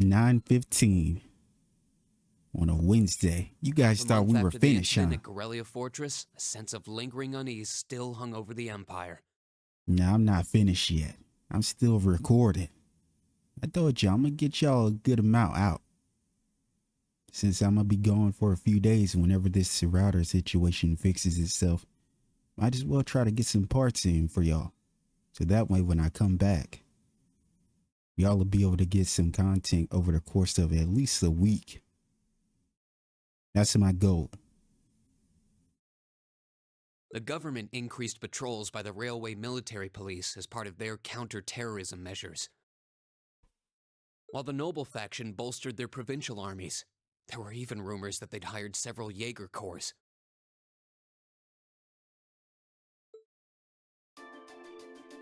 9:15 on a Wednesday. You guys A thought month we were after the finished, huh? incident at Corellia Fortress, a sense of lingering unease still hung over the Empire. Nah, I'm not finished yet. I'm still recording. I told y'all I'm gonna get y'all a good amount out. Since I'm gonna be gone for a few days whenever this router situation fixes itself, might as well try to get some parts in for y'all. So that way when I come back, y'all will be able to get some content over the course of at least a week. That's my goal. The government increased patrols by the railway military police as part of their counter-terrorism measures. While the noble faction bolstered their provincial armies, there were even rumors that they'd hired several Jaeger corps.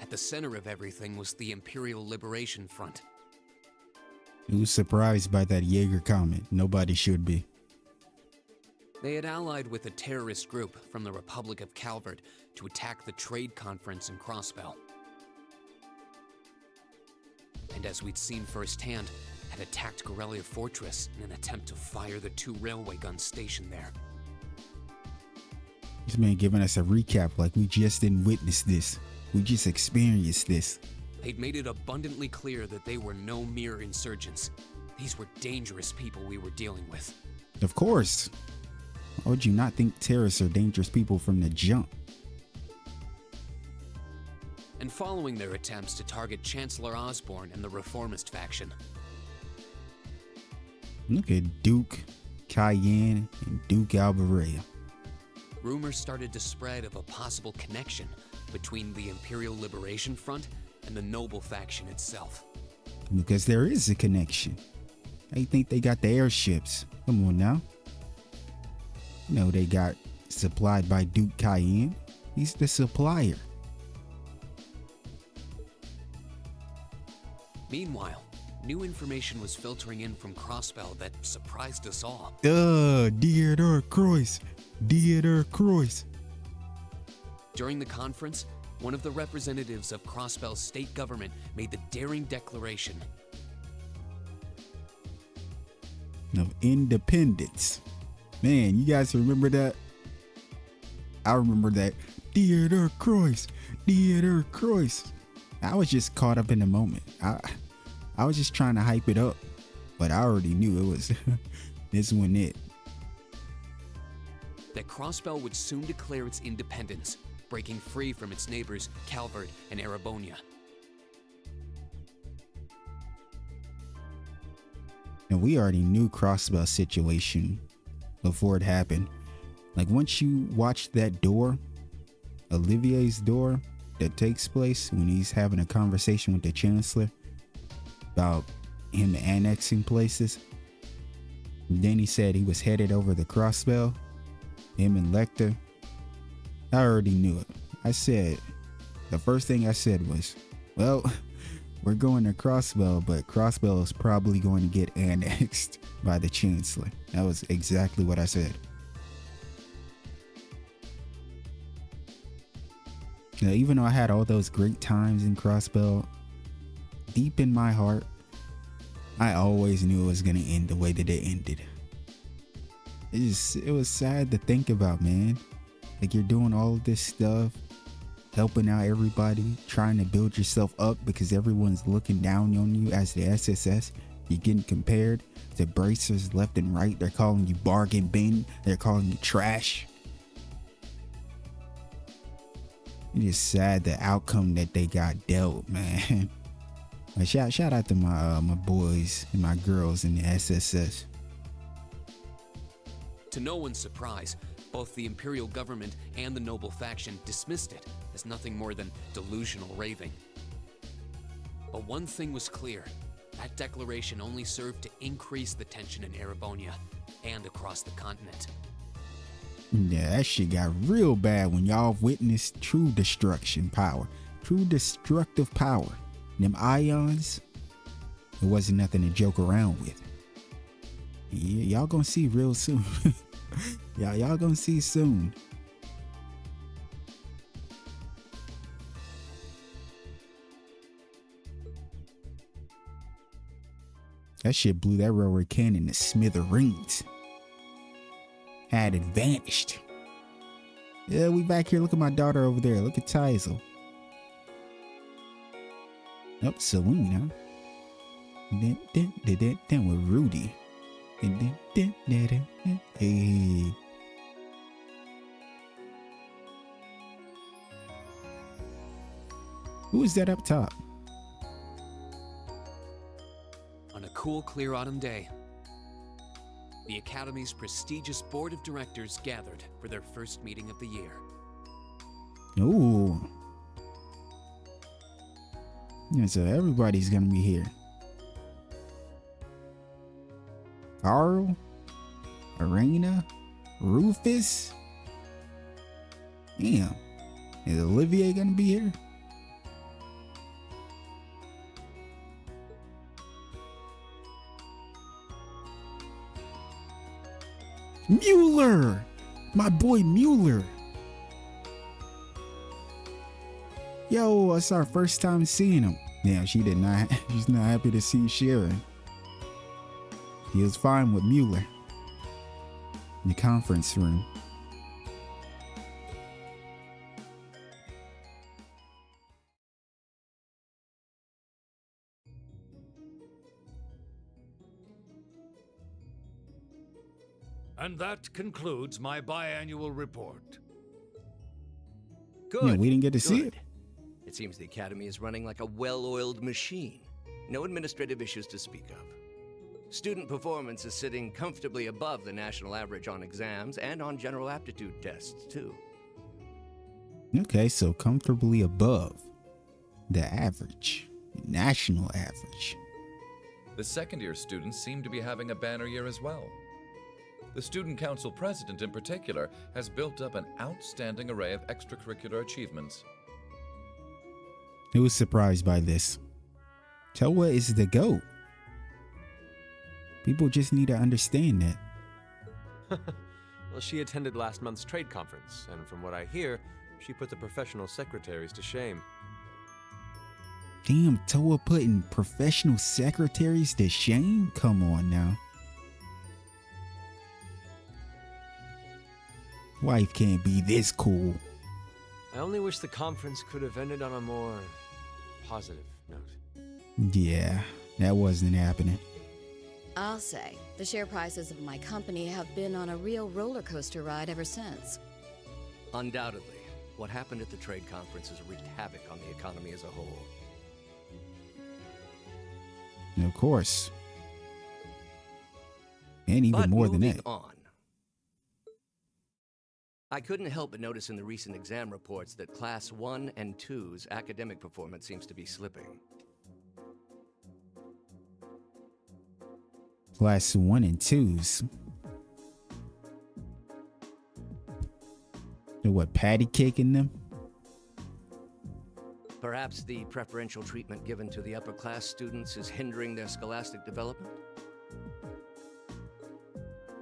At the center of everything was the Imperial Liberation Front. Who's surprised by that Jaeger comment? Nobody should be. They had allied with a terrorist group from the Republic of Calvert to attack the trade conference in Crossbell. And as we'd seen firsthand, had attacked Corellia Fortress in an attempt to fire the 2 railway guns stationed there. This man giving us a recap like we just didn't witness this. We just experienced this. They'd made it abundantly clear that they were no mere insurgents. These were dangerous people we were dealing with. Of course. Why would you not think terrorists are dangerous people from the jump? And following their attempts to target Chancellor Osborne and the reformist faction. Look at Duke, Cayenne, and Duke Alvarez. Rumors started to spread of a possible connection between the Imperial Liberation Front and the noble faction itself. Because there is a connection. I think they got the airships. Come on now. You know they got supplied by Duke Cayenne. He's the supplier. Meanwhile, new information was filtering in from Crossbell that surprised us all. Dieter Kreuz. Dieter Kreuz. During the conference, one of the representatives of Crossbell's state government made the daring declaration Of independence. Man, you guys remember that? I remember that. Dieter Kreuz. Dieter Kreuz. I was just caught up in the moment. I was just trying to hype it up. But I already knew it was this one it. that Crossbell would soon declare its independence, breaking free from its neighbors Calvert and Erebonia. And we already knew Crossbell's situation before it happened. Like once you watch that door, Olivier's door that takes place when he's having a conversation with the Chancellor about him annexing places. And then he said he was headed over the Crossbell, him and Lecter. I already knew it. I said, the first thing I said was, well, we're going to Crossbell, but Crossbell is probably going to get annexed by the Chancellor. That was exactly what I said. Now, even though I had all those great times in Crossbell, deep in my heart, I always knew it was going to end the way that it ended. It was sad to think about, man. Like you're doing all of this stuff, helping out everybody, trying to build yourself up because everyone's looking down on you as the SSS. You're getting compared to bracers left and right. They're calling you bargain bin. They're calling you trash. It's just sad the outcome that they got dealt, man. Like shout out to my boys and my girls in the SSS. To no one's surprise, both the Imperial government and the noble faction dismissed it as nothing more than delusional raving. But one thing was clear. That declaration only served to increase the tension in Erebonia and across the continent. Yeah, that shit got real bad when y'all witnessed true destruction power. True destructive power. Them ions, it wasn't nothing to joke around with. Yeah, y'all gonna see real soon. y'all gonna see soon. That shit blew that railroad cannon to smithereens. Had it vanished. Yeah, we back here. Look at my daughter over there. Look at Tizel. Nope, saloon, huh? Then with Rudy. Hey. Who is that up top? On a cool, clear autumn day, the Academy's prestigious board of directors gathered for their first meeting of the year. Ooh. Yeah, so everybody's gonna be here. Carl, Arena, Rufus. Damn. Is Olivier gonna be here? Mueller! My boy Mueller. Yo, it's our first time seeing him. Yeah, she's not happy to see Sharon. He was fine with Mueller in the conference room. And that concludes my biannual report. Good. Yeah, we didn't get to see it. It seems the Academy is running like a well-oiled machine. No administrative issues to speak of. Student performance is sitting comfortably above the national average on exams and on general aptitude tests, too. Okay, so comfortably above the average, national average. The second-year students seem to be having a banner year as well. The Student Council president, in particular, has built up an outstanding array of extracurricular achievements. Who was surprised by this? Toa is the GOAT. People just need to understand that. Well, she attended last month's trade conference, and from what I hear, she put the professional secretaries to shame. Damn, Toa putting professional secretaries to shame? Come on now. Wife can't be this cool. I only wish the conference could have ended on a more positive note. Yeah, that wasn't happening. I'll say, the share prices of my company have been on a real roller coaster ride ever since. Undoubtedly, what happened at the trade conference has wreaked havoc on the economy as a whole. And of course. And even more than that. On. I couldn't help but notice in the recent exam reports that Class 1 and 2's academic performance seems to be slipping. Class 1 and 2's. They're what, patty caking them? Perhaps the preferential treatment given to the upper class students is hindering their scholastic development?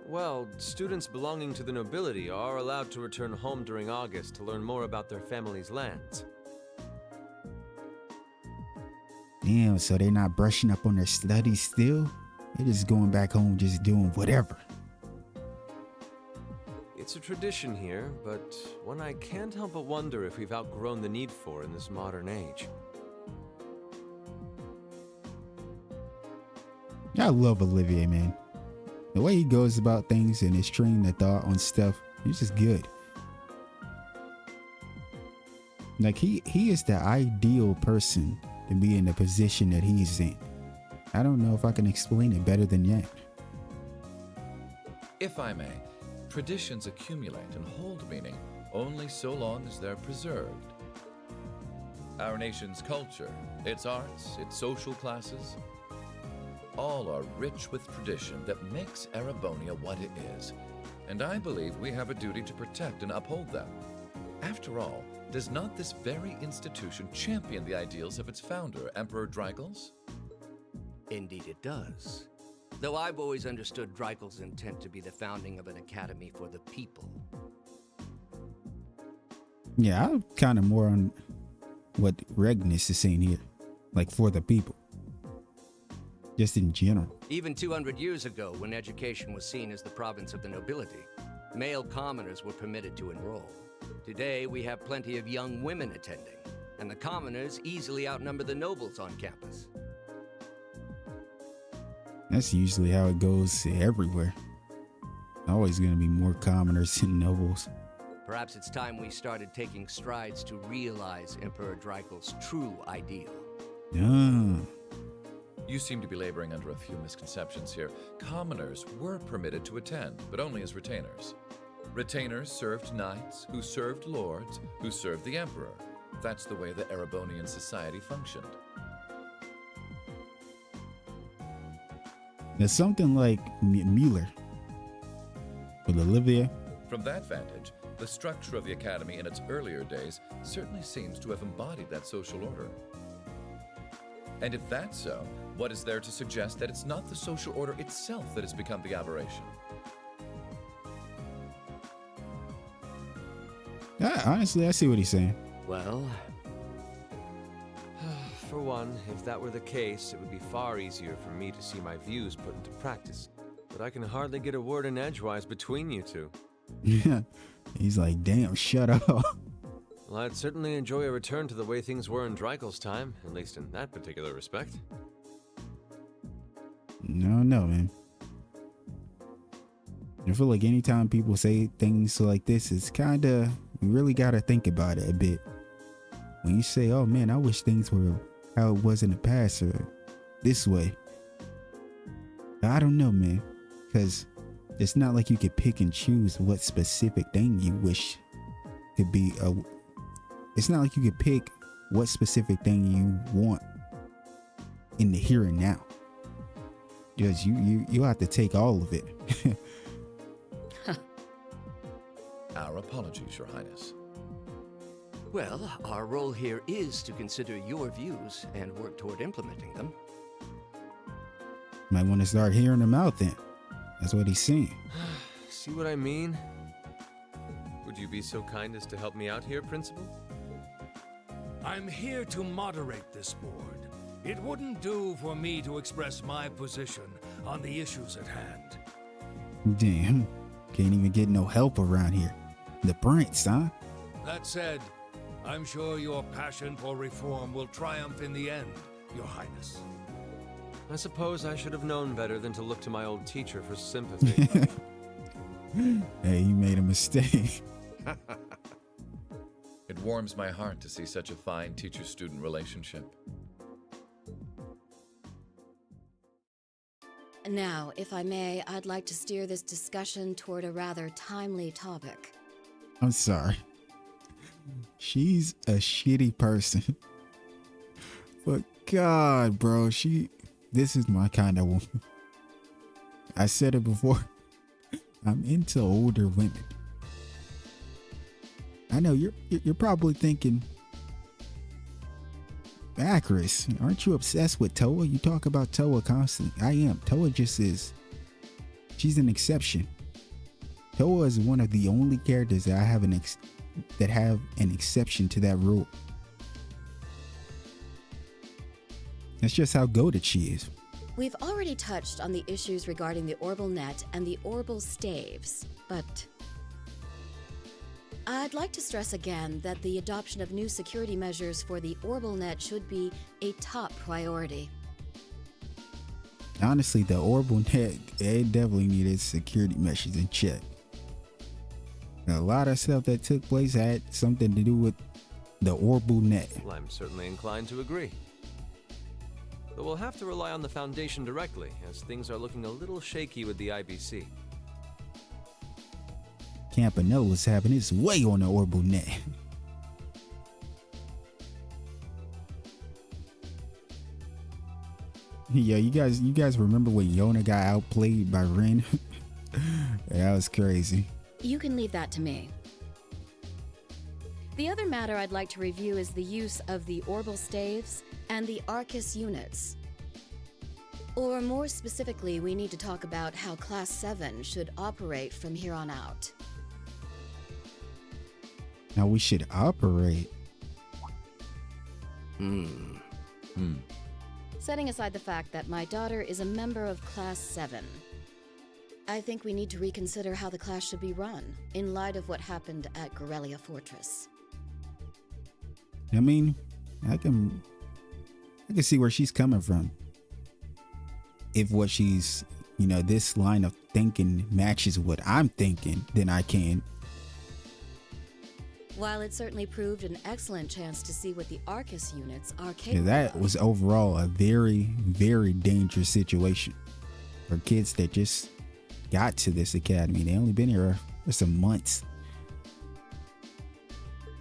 Well, students belonging to the nobility are allowed to return home during August to learn more about their family's lands. Damn, so they're not brushing up on their studies still? They're just going back home just doing whatever. It's a tradition here, but one I can't help but wonder if we've outgrown the need for in this modern age. I love Olivier, man. The way he goes about things and his train of thought on stuff, he's just good. Like he is the ideal person to be in the position that he's in. I don't know if I can explain it better than that. If I may, traditions accumulate and hold meaning only so long as they're preserved. Our nation's culture, its arts, its social classes, all are rich with tradition that makes Erebonia what it is, and I believe we have a duty to protect and uphold them. After all, does not this very institution champion the ideals of its founder, Emperor Dreigels? Indeed it does. Though I've always understood Dreigels' intent to be the founding of an academy for the people. Yeah, I'm kind of more on what Regnus is saying here. Like, for the people. just in general. Even 200 years ago, when education was seen as the province of the nobility, male commoners were permitted to enroll. Today, we have plenty of young women attending, and the commoners easily outnumber the nobles on campus. That's usually how it goes everywhere. Always going to be more commoners than nobles. Perhaps it's time we started taking strides to realize Emperor Dreikel's true ideal. Ah, You seem to be laboring under a few misconceptions here. Commoners were permitted to attend, but only as retainers. Retainers served knights, who served lords, who served the emperor. That's the way the Erebonian society functioned. there's something like Mueller with Olivia. From that vantage, the structure of the academy in its earlier days certainly seems to have embodied that social order. And if that's so, what is there to suggest that it's not the social order itself that has become the aberration? Honestly, I see what he's saying. Well, For one, if that were the case, it would be far easier for me to see my views put into practice. But I can hardly get a word in edgewise between you two. Yeah, he's like, damn, shut up. Well, I'd certainly enjoy a return to the way things were in Dreikel's time, at least in that particular respect. No, man. I feel like anytime people say things like this, it's kind of, you really got to think about it a bit. When you say, oh man, I wish things were how it was in the past or this way. I don't know, man. Because it's not like you could pick and choose what specific thing you wish could be. It's not like you could pick what specific thing you want in the here and now. Because you have to take all of it. Our apologies, Your Highness. well, our role here is to consider your views and work toward implementing them. Might want to start hearing them out then. That's what he's saying. See what I mean? Would you be so kind as to help me out here, Principal? I'm here to moderate this board. It wouldn't do for me to express my position on the issues at hand. Damn. Can't even get no help around here. The prince, huh? That said, I'm sure your passion for reform will triumph in the end, Your Highness. I suppose I should have known better than to look to my old teacher for sympathy. Hey, you made a mistake. It warms my heart to see such a fine teacher-student relationship. Now, if I may, I'd like to steer this discussion toward a rather timely topic. I'm sorry. She's a shitty person. But God, bro, this is my kind of woman. I said it before. I'm into older women. I know you're probably thinking, Acris, aren't you obsessed with Toa? You talk about Toa constantly. I am. Toa just is. She's an exception. Toa is one of the only characters that I have that have an exception to that rule. That's just how goated she is. We've already touched on the issues regarding the Orbal Net and the Orbal Staves, but I'd like to stress again that the adoption of new security measures for the Orbal Net should be a top priority. Honestly, the Orbal Net, it definitely needed security measures in check. A lot of stuff that took place had something to do with the Orbal Net. Well, I'm certainly inclined to agree. But we'll have to rely on the Foundation directly, as things are looking a little shaky with the IBC. Campanella's having his way on the Orbal Net. Yeah, you guys remember when Yona got outplayed by Ren? That was crazy. You can leave that to me. The other matter I'd like to review is the use of the Orbal Staves and the Arcus units. Or more specifically, we need to talk about how Class 7 should operate from here on out. Now we should operate. Setting aside the fact that my daughter is a member of Class 7, I think we need to reconsider how the class should be run, in light of what happened at Corellia Fortress. I mean, I can see where she's coming from. If what she's, this line of thinking matches what I'm thinking, then I can. While it certainly proved an excellent chance to see what the Arcus units are capable of. That was overall a very, very dangerous situation for kids that just got to this academy. They only been here for some months.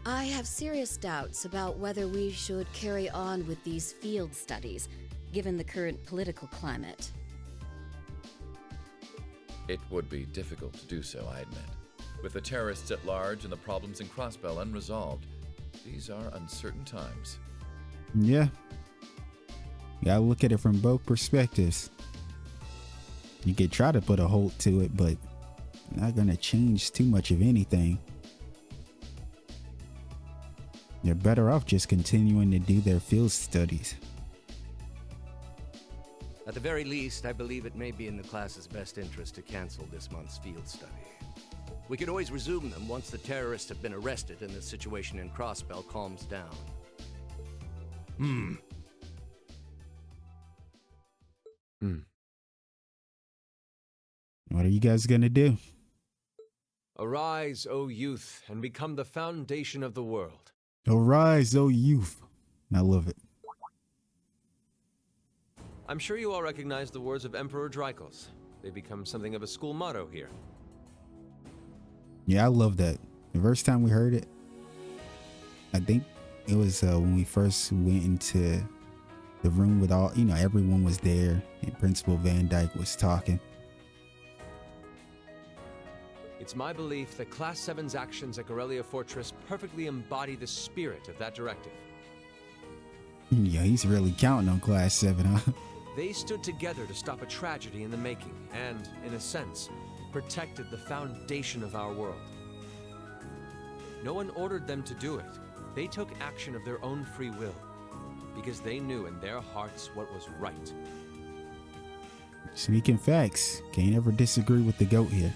I have serious doubts about whether we should carry on with these field studies, given the current political climate. It would be difficult to do so, I admit. With the terrorists at large and the problems in Crossbell unresolved, these are uncertain times. Yeah. You gotta look at it from both perspectives. You could try to put a halt to it, but not gonna change too much of anything. They're better off just continuing to do their field studies. At the very least, I believe it may be in the class's best interest to cancel this month's field study. We could always resume them once the terrorists have been arrested and the situation in Crossbell calms down. What are you guys gonna do? Arise, O youth, and become the foundation of the world. Arise, O youth. I love it. I'm sure you all recognize the words of Emperor Drykos. They become something of a school motto here. Yeah, I love that. The first time we heard it, I think it was when we first went into the room with all, everyone was there and Principal Van Dyke was talking. It's my belief that Class 7's actions at Corellia Fortress perfectly embody the spirit of that directive. Yeah, he's really counting on Class 7, huh? They stood together to stop a tragedy in the making and, in a sense, protected the foundation of our world. No one ordered them to do it. They took action of their own free will, because they knew in their hearts what was right. Speaking facts, can't ever disagree with the GOAT here.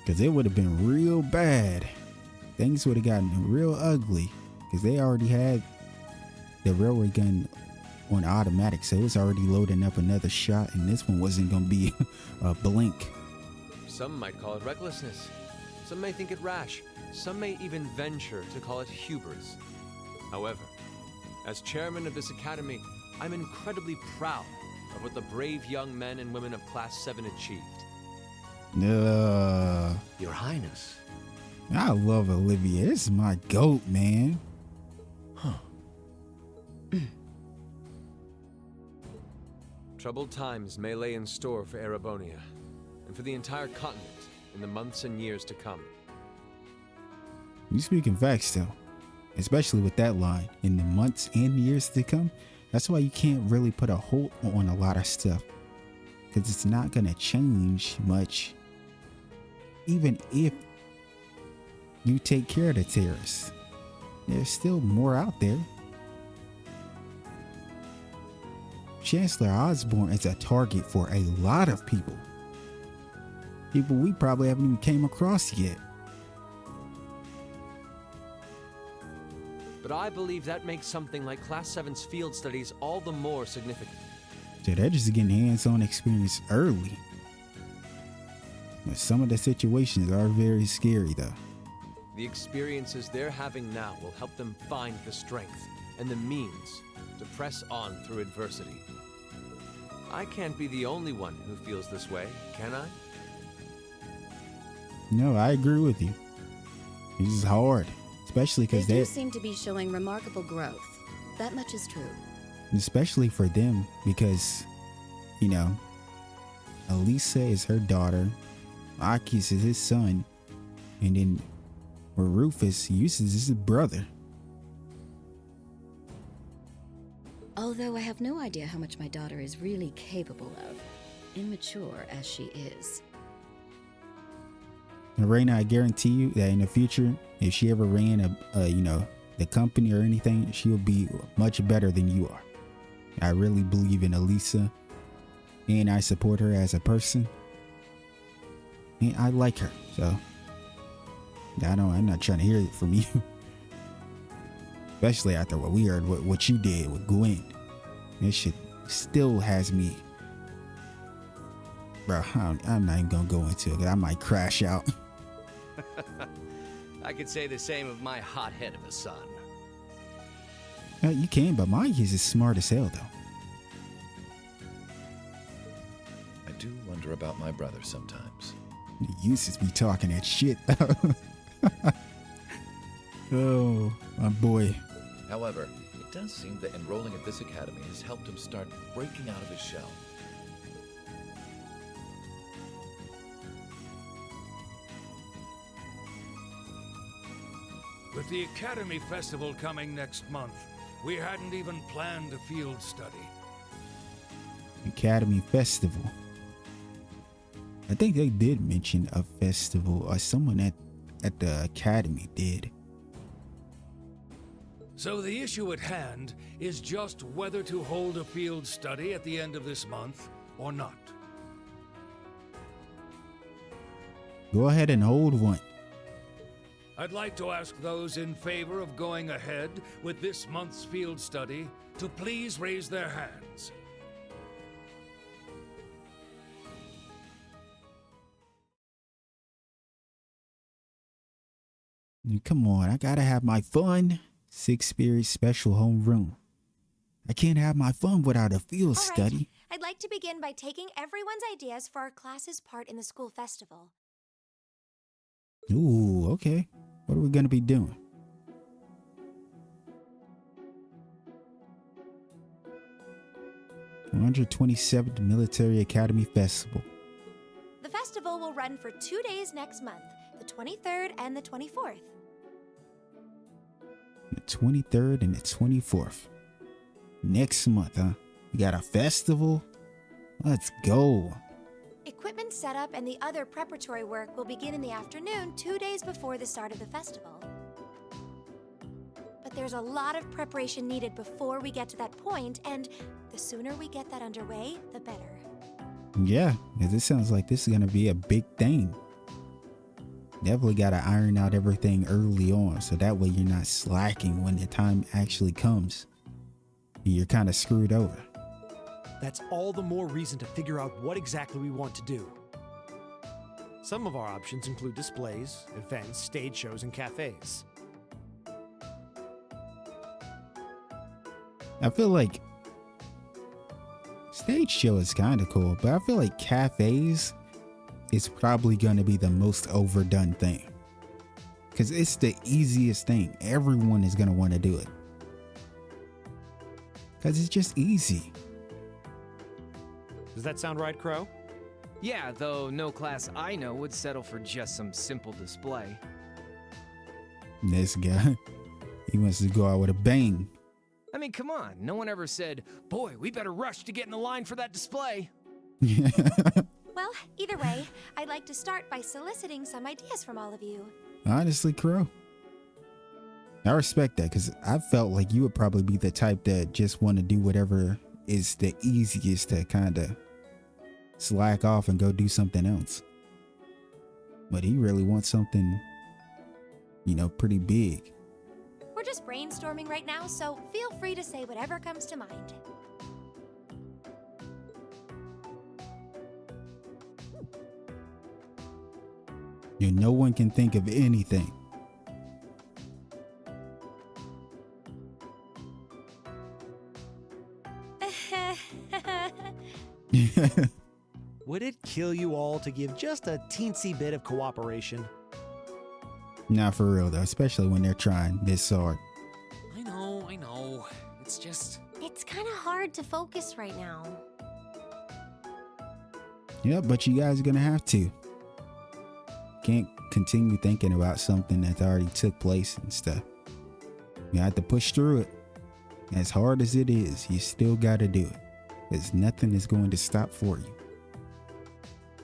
Because it would have been real bad. Things would have gotten real ugly, because they already had the railway gun on automatic, so it was already loading up another shot, and this one wasn't going to be a blink. Some might call it recklessness. Some may think it rash. Some may even venture to call it hubris. However, as chairman of this academy, I'm incredibly proud of what the brave young men and women of Class 7 achieved. Your Highness. I love Olivia. This is my GOAT, man. Troubled times may lay in store for Erebonia, and for the entire continent in the months and years to come. You speaking facts, though. Especially with that line, in the months and years to come. That's why you can't really put a hold on a lot of stuff. Because it's not going to change much. Even if you take care of the terrorists. There's still more out there. Chancellor Osborne is a target for a lot of people. People we probably haven't even came across yet. But I believe that makes something like Class 7's field studies all the more significant. So they're just getting hands-on experience early. But some of the situations are very scary, though. The experiences they're having now will help them find the strength and the means to press on through adversity. I can't be the only one who feels this way, can I? No, I agree with you. This is hard, especially because they do seem to be showing remarkable growth. That much is true. Especially for them, because, Elisa is her daughter, Akis is his son, and then Rufus uses his brother. Although I have no idea how much my daughter is really capable of, immature as she is. And Raina, I guarantee you that in the future, if she ever ran the the company or anything, she'll be much better than you are. I really believe in Elisa, and I support her as a person, and I like her. So I'm not trying to hear it from you, especially after what we heard, what you did with Gwen. This shit still has me, bro. I'm not even gonna go into it, 'cause I might crash out. I could say the same of my hothead of a son. You can, but mine is as smart as hell, though. I do wonder about my brother sometimes. He used to be talking that shit, though. Oh, my boy. However, it does seem that enrolling at this academy has helped him start breaking out of his shell. With the Academy Festival coming next month, we hadn't even planned a field study. Academy Festival. I think they did mention a festival, or someone at the academy did. So the issue at hand is just whether to hold a field study at the end of this month or not. Go ahead and hold one. I'd like to ask those in favor of going ahead with this month's field study to please raise their hands. Come on, I gotta have my fun. Six Spirit Special Homeroom. I can't have my fun without a field All right. study. I'd like to begin by taking everyone's ideas for our class's part in the school festival. Ooh, okay. What are we gonna be doing? "127th Military Academy Festival." The festival will run for 2 days next month, the 23rd and the 24th. The 23rd and the 24th. Next month, huh? We got a festival? Let's go. Equipment setup and the other preparatory work will begin in the afternoon 2 days before the start of the festival. But there's a lot of preparation needed before we get to that point, and the sooner we get that underway, the better. Yeah, 'cause it sounds like this is gonna be a big thing. Definitely gotta iron out everything early on, so that way you're not slacking when the time actually comes. You're kind of screwed over. That's all the more reason to figure out what exactly we want to do. Some of our options include displays, events, stage shows, and cafes. I feel like stage show is kind of cool, but I feel like cafes is probably going to be the most overdone thing, because it's the easiest thing. Everyone is going to want to do it because it's just easy. Does that sound right, Crow? Yeah, though no class I know would settle for just some simple display. This guy, he wants to go out with a bang. I mean, come on, no one ever said, boy, we better rush to get in the line for that display. Well, either way, I'd like to start by soliciting some ideas from all of you. Honestly, Crow, I respect that, because I felt like you would probably be the type that just want to do whatever is the easiest to kind of slack off and go do something else. But he really wants something, pretty big. We're just brainstorming right now, so feel free to say whatever comes to mind. No one can think of anything. Would it kill you all to give just a teensy bit of cooperation? Not for real, though, especially when they're trying this hard. I know. It's just... It's kind of hard to focus right now. Yeah, but you guys are going to have to. Can't continue thinking about something that already took place and stuff. You have to push through it. As hard as it is, you still got to do it. Because nothing is going to stop for you.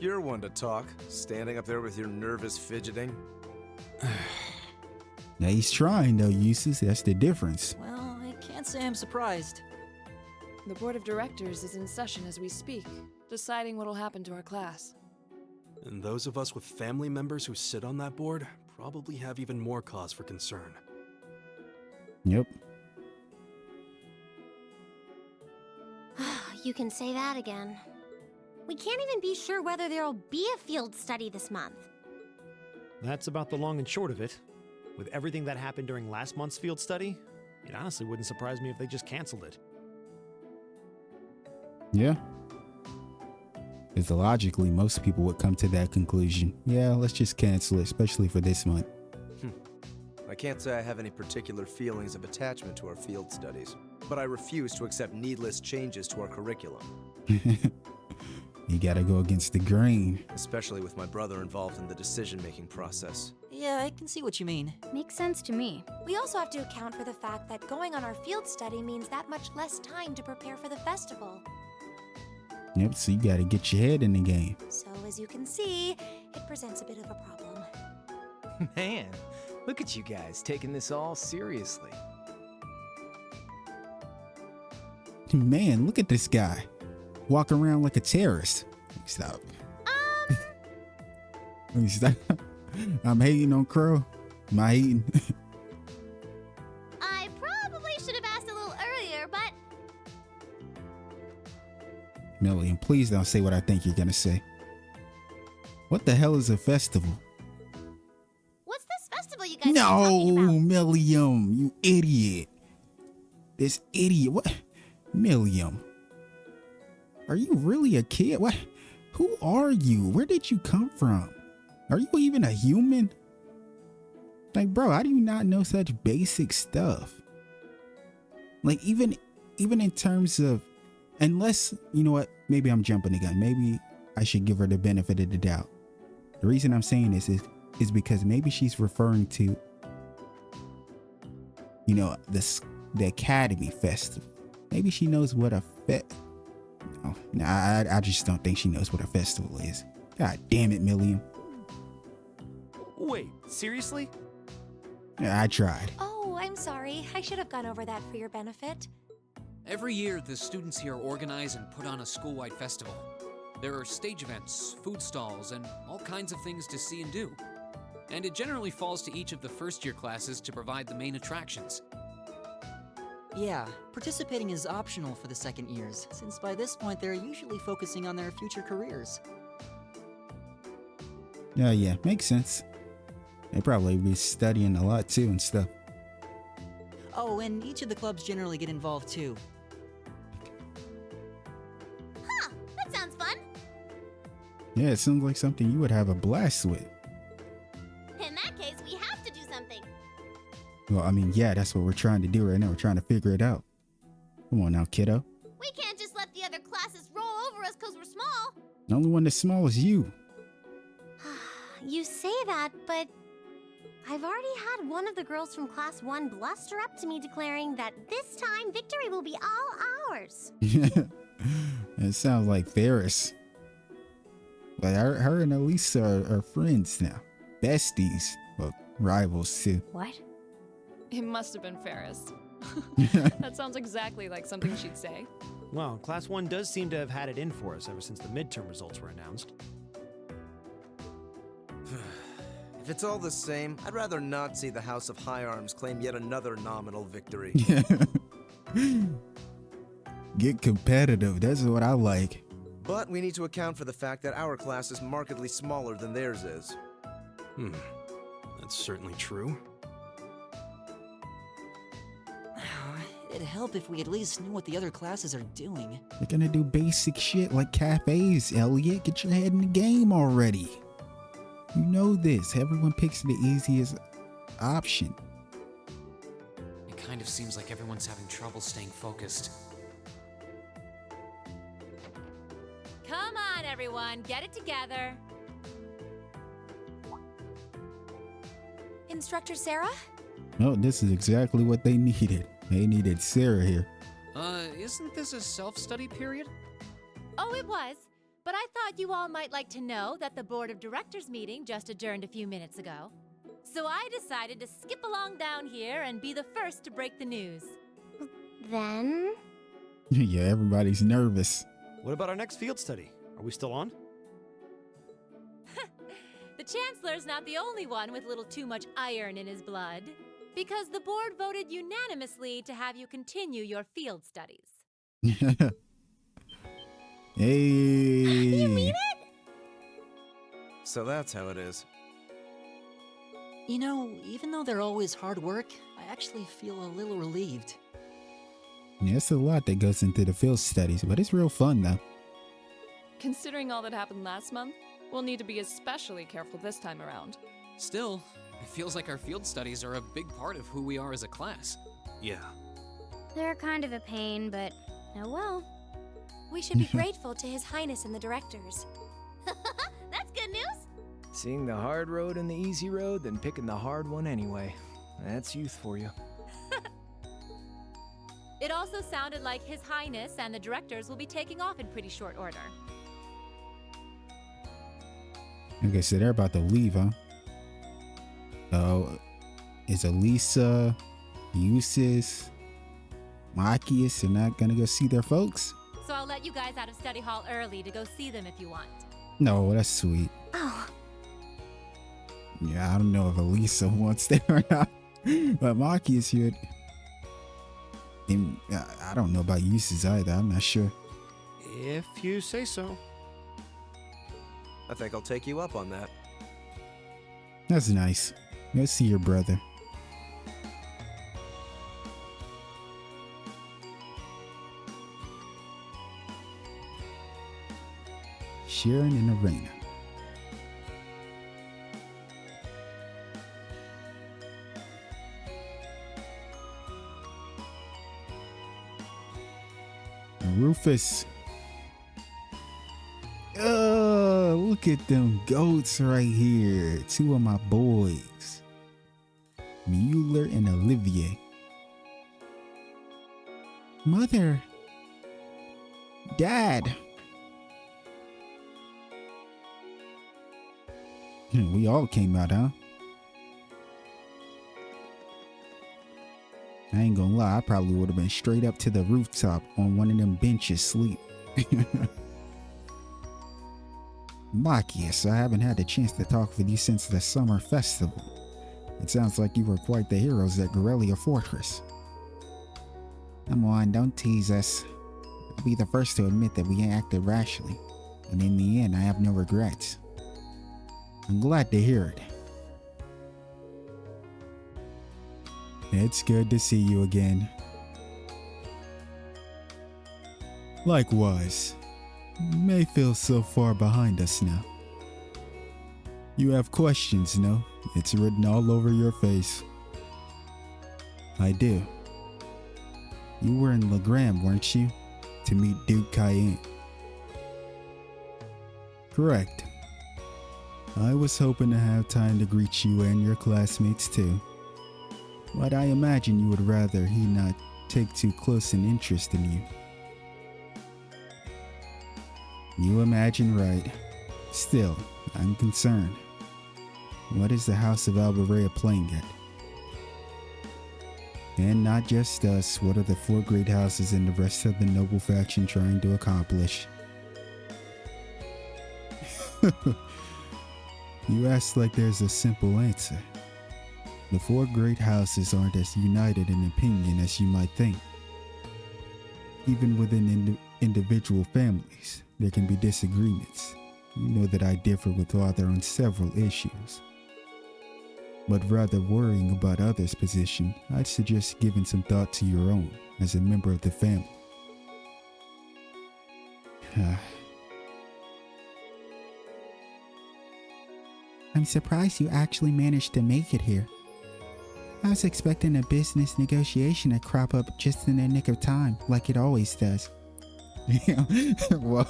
You're one to talk, standing up there with your nervous fidgeting. Now he's trying though, Eustace. That's the difference. Well, I can't say I'm surprised. The board of directors is in session as we speak, deciding what'll happen to our class. And those of us with family members who sit on that board probably have even more cause for concern. Yep. You can say that again. We can't even be sure whether there'll be a field study this month. That's about the long and short of it. With everything that happened during last month's field study, it honestly wouldn't surprise me if they just canceled it. Yeah. Because logically, most people would come to that conclusion. Yeah, let's just cancel it, especially for this month. I can't say I have any particular feelings of attachment to our field studies, but I refuse to accept needless changes to our curriculum. You gotta go against the grain. Especially with my brother involved in the decision-making process. Yeah, I can see what you mean. Makes sense to me. We also have to account for the fact that going on our field study means that much less time to prepare for the festival. Yep, so you gotta get your head in the game. So as you can see, it presents a bit of a problem. Man, look at you guys taking this all seriously. Man, look at this guy. Walk around like a terrorist. Stop. Let me stop. I'm hating on Crow. Am I hating? I probably should have asked a little earlier, but... Million, please don't say what I think you're gonna say. What the hell is a festival? What's this festival you guys are talking about? No, Milliam, you idiot. This idiot. What? Milliam. Are you really a kid? What? Who are you? Where did you come from? Are you even a human? Like, bro, how do you not know such basic stuff? Like, even in terms of, unless, you know what, maybe I'm jumping the gun. Maybe I should give her the benefit of the doubt. The reason I'm saying this is because maybe she's referring to, you know, the Academy Festival. Maybe she knows what a No, I just don't think she knows what a festival is. God damn it, Milliam. Wait, seriously? Yeah, I tried. Oh, I'm sorry. I should have gone over that for your benefit. Every year, the students here organize and put on a school-wide festival. There are stage events, food stalls, and all kinds of things to see and do. And it generally falls to each of the first-year classes to provide the main attractions. Yeah, participating is optional for the second years, since by this point they're usually focusing on their future careers. Yeah, makes sense. They probably be studying a lot too and stuff. Oh, and each of the clubs generally get involved too. Huh, that sounds fun. Yeah, it sounds like something you would have a blast with. In that case, we have to do something. Well, I mean, yeah, that's what we're trying to do right now. We're trying to figure it out. Come on now, kiddo. We can't just let the other classes roll over us because we're small. The only one that's small is you. You say that, but I've already had one of the girls from Class 1 bluster up to me declaring that this time victory will be all ours. It sounds like Ferris. But her and Elisa are friends now. Besties. Well, rivals too. What? It must have been Ferris. That sounds exactly like something she'd say. Well, Class 1 does seem to have had it in for us ever since the midterm results were announced. If it's all the same, I'd rather not see the House of High Arms claim yet another nominal victory. Get competitive. That's what I like. But we need to account for the fact that our class is markedly smaller than theirs is. That's certainly true. It'd help if we at least knew what the other classes are doing. They're gonna do basic shit like cafes, Elliot. Get your head in the game already. You know this. Everyone picks the easiest option. It kind of seems like everyone's having trouble staying focused. Come on, everyone, get it together. Instructor Sarah? No, this is exactly what they needed. They needed Sarah here. Isn't this a self-study period? Oh, it was. But I thought you all might like to know that the Board of Directors meeting just adjourned a few minutes ago. So I decided to skip along down here and be the first to break the news. Then? Yeah, everybody's nervous. What about our next field study? Are we still on? The Chancellor's not the only one with a little too much iron in his blood, because the board voted unanimously to have you continue your field studies. Hey. You mean it? So that's how it is. You know, even though they're always hard work, I actually feel a little relieved. Yeah, it's a lot that goes into the field studies, but it's real fun though. Considering all that happened last month, we'll need to be especially careful this time around. Still, it feels like our field studies are a big part of who we are as a class. Yeah. They're kind of a pain, but oh well. We should be grateful to His Highness and the directors. That's good news. Seeing the hard road and the easy road, then picking the hard one anyway. That's youth for you. It also sounded like His Highness and the directors will be taking off in pretty short order. Okay, so they're about to leave, huh? Oh, is Elisa, Eustace, Machias are not gonna go see their folks? So I'll let you guys out of study hall early to go see them if you want. No, that's sweet. Oh. Yeah, I don't know if Elisa wants that or not, but Machias here. And I don't know about Eustace either. I'm not sure. If you say so. I think I'll take you up on that. That's nice. Go see your brother. Sharon and Arena. Rufus. Look at them goats right here. Two of my boys. Mueller and Olivier. Mother. Dad. We all came out, huh? I ain't gonna lie, I probably would have been straight up to the rooftop on one of them benches sleep. Machias, I haven't had the chance to talk with you since the summer festival. It sounds like you were quite the heroes at Guerrilla Fortress. Come on, don't tease us. I'll be the first to admit that we acted rashly, and in the end I have no regrets. I'm glad to hear it. It's good to see you again. Likewise. You may feel so far behind us now. You have questions, no? It's written all over your face. I do. You were in Legram, weren't you? To meet Duke Cayenne. Correct. I was hoping to have time to greet you and your classmates too. But I imagine you would rather he not take too close an interest in you. You imagine right. Still, I'm concerned. What is the House of Alberea playing at? And not just us, what are the four great houses and the rest of the noble faction trying to accomplish? You ask like there's a simple answer. The four great houses aren't as united in opinion as you might think. Even within individual families, there can be disagreements. You know that I differ with Father on several issues. But rather worrying about others' position, I'd suggest giving some thought to your own as a member of the family. I'm surprised you actually managed to make it here. I was expecting a business negotiation to crop up just in the nick of time, like it always does. Whoa.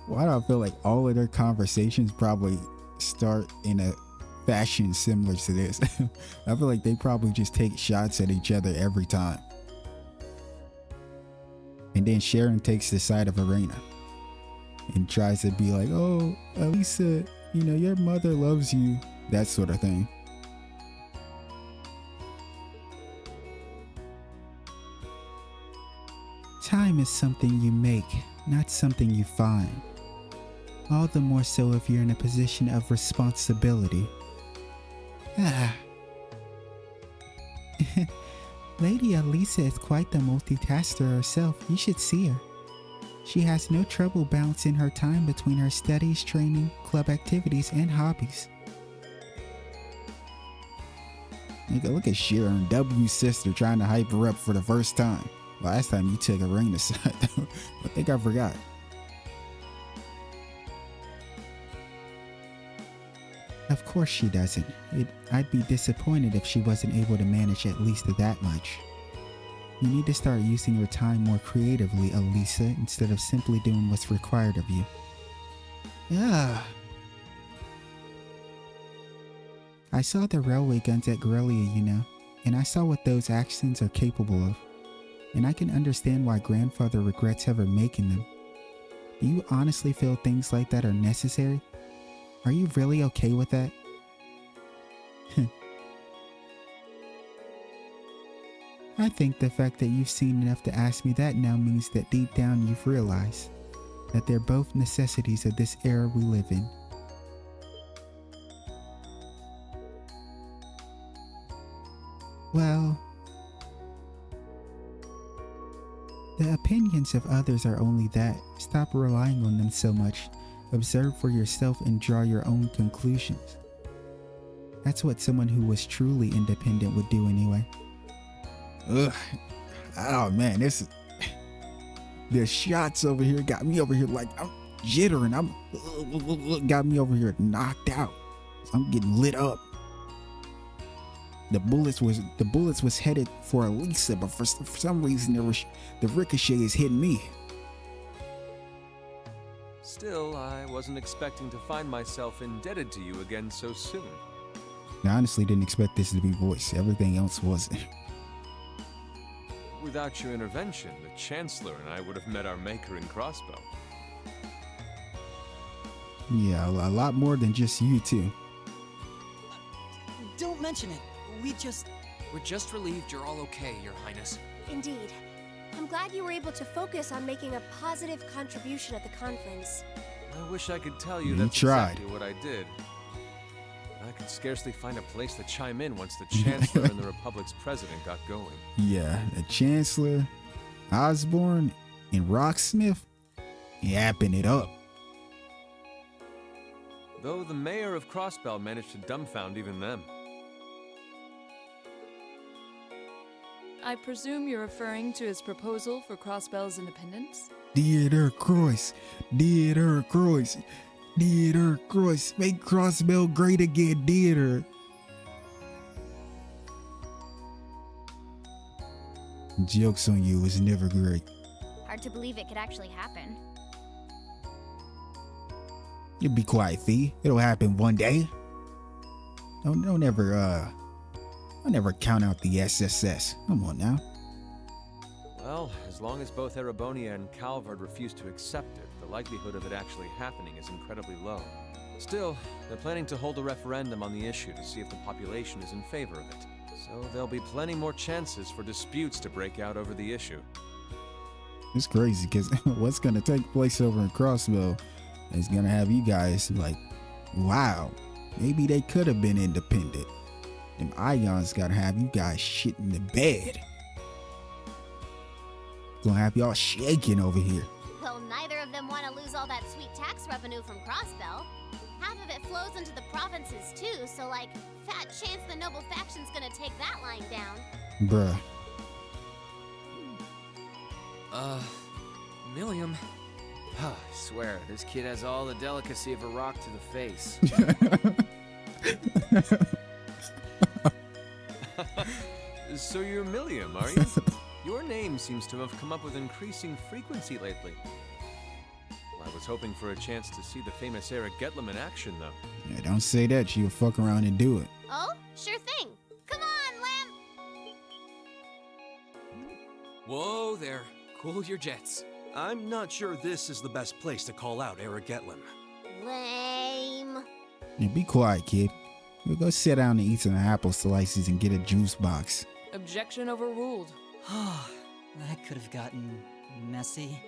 Why do I feel like all of their conversations probably start in a fashion similar to this? I feel like they probably just take shots at each other every time. And then Sharon takes the side of Arena and tries to be like, oh, Elisa, You know, your mother loves you, that sort of thing. Time is something you make, not something you find. All the more so if you're in a position of responsibility. Lady Elisa is quite the multitasker herself. You should see her. She has no trouble balancing her time between her studies, training, club activities, and hobbies. Look at Sharon W's sister trying to hype her up for the first time. Last time you took a ring aside, though. I think I forgot. Of course she doesn't. I'd be disappointed if she wasn't able to manage at least that much. You need to start using your time more creatively, Elisa, instead of simply doing what's required of you. I saw the railway guns at Guerrilla, you know, and I saw what those actions are capable of. And I can understand why grandfather regrets ever making them. Do you honestly feel things like that are necessary? Are you really okay with that? I think the fact that you've seen enough to ask me that now means that deep down you've realized that they're both necessities of this era we live in. Well, the opinions of others are only that. Stop relying on them so much. Observe for yourself and draw your own conclusions. That's what someone who was truly independent would do anyway. Ugh. Oh man, the shots over here got me over here like I'm jittering. Got me over here knocked out. I'm getting lit up. The bullets was headed for Elisa, but for some reason the ricochet is hitting me. Still, I wasn't expecting to find myself indebted to you again so soon. I honestly didn't expect this to be voiced. Everything else wasn't. Without your intervention, the Chancellor and I would have met our maker in Crossbell. Yeah, a lot more than just you two. Don't mention it. We're just relieved you're all okay, Your Highness. Indeed. I'm glad you were able to focus on making a positive contribution at the conference. I wish I could tell you You that's tried. exactly what I did. I could scarcely find a place to chime in once the Chancellor and the Republic's president got going. Yeah, the Chancellor, Osborne, and Rocksmith, yapping it up. Though the mayor of Crossbell managed to dumbfound even them. I presume you're referring to his proposal for Crossbell's independence? Dieter Cross, Dieter Cross, Dieter Cross, make Crossbell great again, Dieter. Jokes on you was never great. Hard to believe it could actually happen. You be quiet, Fee. It'll happen one day. Don't ever count out the SSS. Come on now. Well, as long as both Erebonia and Calvard refuse to accept it, the likelihood of it actually happening is incredibly low. Still, they're planning to hold a referendum on the issue to see if the population is in favor of it. So there'll be plenty more chances for disputes to break out over the issue. It's crazy because what's going to take place over in Crossbell is going to have you guys like, wow, maybe they could have been independent. Them ions got to have you guys shit in the bed. Gonna have y'all shaking over here. Well, neither of them want to lose all that sweet tax revenue from Crossbell. Half of it flows into the provinces too, so like, fat chance the noble faction's gonna take that line down. Bruh. Milliam. I swear, this kid has all the delicacy of a rock to the face. So you're Milliam, are you? Your name seems to have come up with increasing frequency lately. Well, I was hoping for a chance to see the famous Eric Getlam in action, though. Yeah, don't say that. She'll fuck around and do it. Oh, sure thing. Come on, Lamb! Whoa there. Cool your jets. I'm not sure this is the best place to call out Eric Getlam. Lame. Yeah, be quiet, kid. We'll go sit down and eat some apple slices and get a juice box. Objection overruled. That could have gotten messy.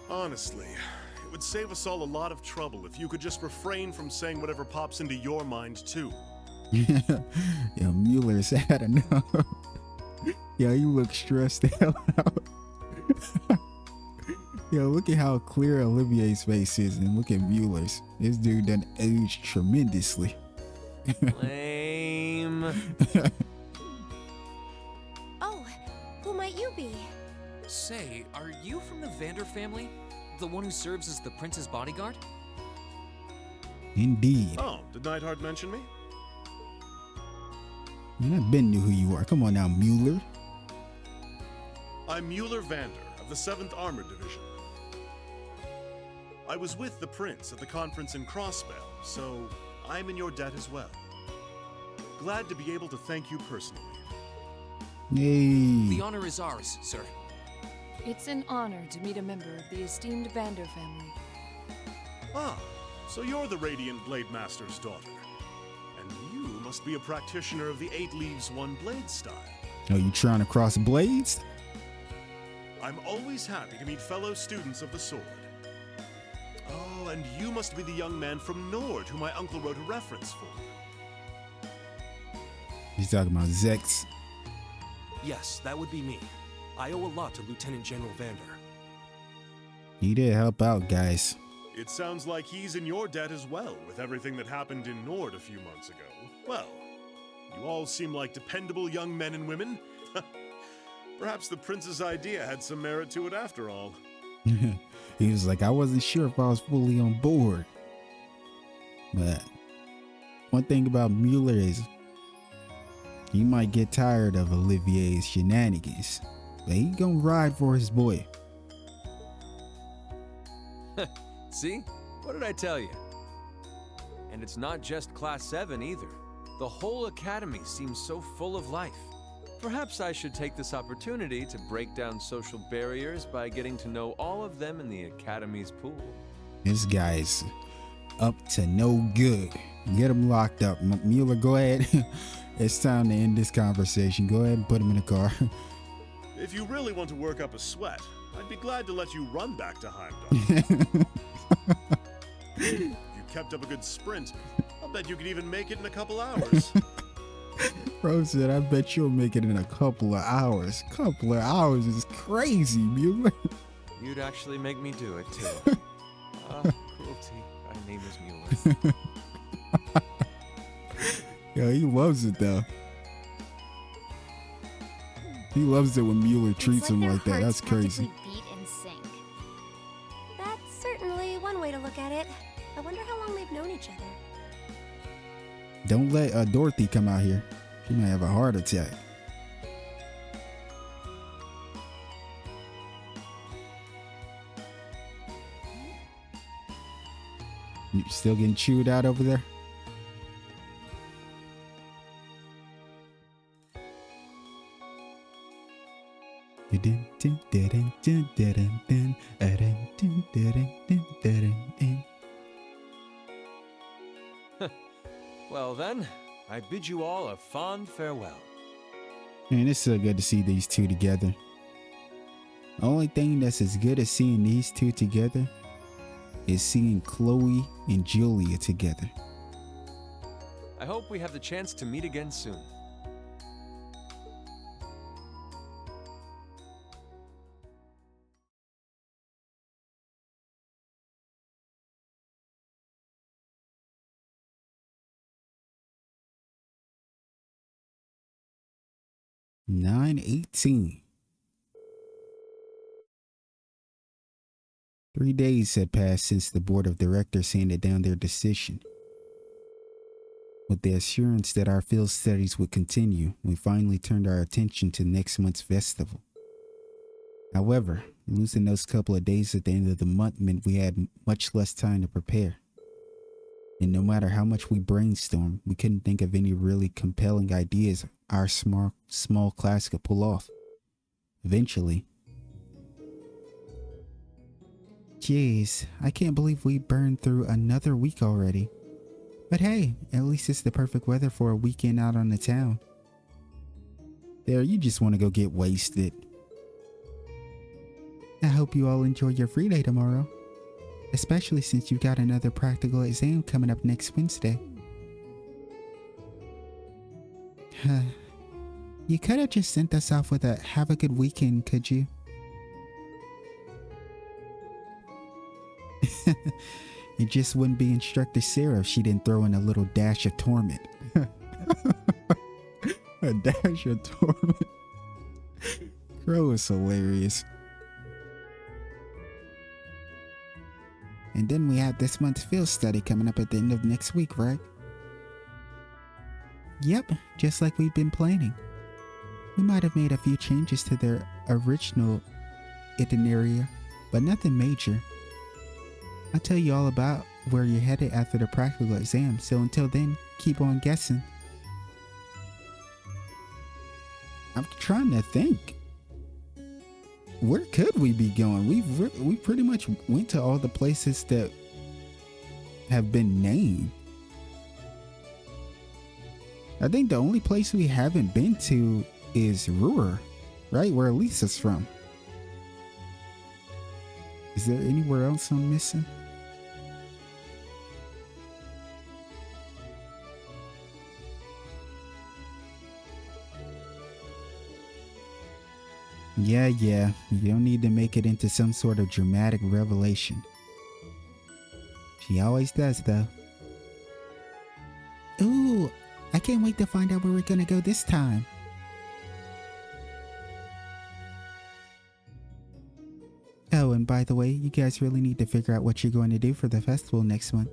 Honestly, it would save us all a lot of trouble if you could just refrain from saying whatever pops into your mind, too. Yo, Mueller's had enough. Yo, you look stressed the hell out. Yo, look at how clear Olivier's face is, and look at Mueller's. This dude done aged tremendously. Lame. Oh, who might you be? Say, are you from the Vander family? The one who serves as the prince's bodyguard? Indeed. Oh, did Neidhart mention me? Man, I Ben knew who you are. Come on now, Mueller. I'm Mueller Vander of the 7th Armored Division. I was with the prince at the conference in Crossbell, so I'm in your debt as well. Glad to be able to thank you personally. Yay. The honor is ours, sir. It's an honor to meet a member of the esteemed Vander family. Ah, so you're the Radiant Blade Master's daughter. And you must be a practitioner of the 8 Leaves, 1 Blade style. Oh, you trying to cross blades? I'm always happy to meet fellow students of the sword. Oh, and you must be the young man from Nord who my uncle wrote a reference for. He's talking about Zex. Yes, that would be me. I owe a lot to Lieutenant General Vander. He did help out, guys. It sounds like he's in your debt as well, with everything that happened in Nord a few months ago. Well, you all seem like dependable young men and women. Perhaps the prince's idea had some merit to it after all. He was like, I wasn't sure if I was fully on board. But one thing about Mueller is he might get tired of Olivier's shenanigans, but he gonna ride for his boy. See? What did I tell you? And it's not just Class 7 either. The whole academy seems so full of life. Perhaps I should take this opportunity to break down social barriers by getting to know all of them in the academy's pool. This guy's up to no good. Get him locked up. Mueller, go ahead. It's time to end this conversation. Go ahead and put him in the car. If you really want to work up a sweat, I'd be glad to let you run back to Heimdall. If you kept up a good sprint, I'll bet you could even make it in a couple hours. Bro said, I bet you'll make it in a couple of hours. Couple of hours is crazy, Mueller. You'd actually make me do it, too. Cruelty. My name is Mueller. Yo, he loves it, though. He loves it when Mueller treats him like that. That's crazy. Beat in sync. That's certainly one way to look at it. I wonder how long they've known each other. Don't let Dorothy come out here. She might have a heart attack. You still getting chewed out over there? Well then, I bid you all a fond farewell. Man, it's so good to see these two together. The only thing that's as good as seeing these two together is seeing Chloe and Julia together. I hope we have the chance to meet again soon. $9.18. 3 days had passed since the board of directors handed down their decision. With the assurance that our field studies would continue, we finally turned our attention to next month's festival. However, losing those couple of days at the end of the month meant we had much less time to prepare. And no matter how much we brainstormed, we couldn't think of any really compelling ideas our small class could pull off. Eventually, jeez, I can't believe we burned through another week already. But hey, at least it's the perfect weather for a weekend out on the town. There, you just want to go get wasted. I hope you all enjoy your free day tomorrow, especially since you've got another practical exam coming up next Wednesday. You could have just sent us off with a have a good weekend, could you? It just wouldn't be Instructor Sarah if she didn't throw in a little dash of torment. A dash of torment. Crow is hilarious. And then we have this month's field study coming up at the end of next week, right? Yep, just like we've been planning. We might have made a few changes to their original itinerary, but nothing major. I'll tell you all about where you're headed after the practical exam, so until then, keep on guessing. I'm trying to think. Where could we be going? We pretty much went to all the places that have been named. I think the only place we haven't been to is Ruhr, right? Where Lisa's from. Is there anywhere else I'm missing? Yeah, you don't need to make it into some sort of dramatic revelation. She always does, though. Ooh, I can't wait to find out where we're gonna go this time. Oh, and by the way, you guys really need to figure out what you're going to do for the festival next month.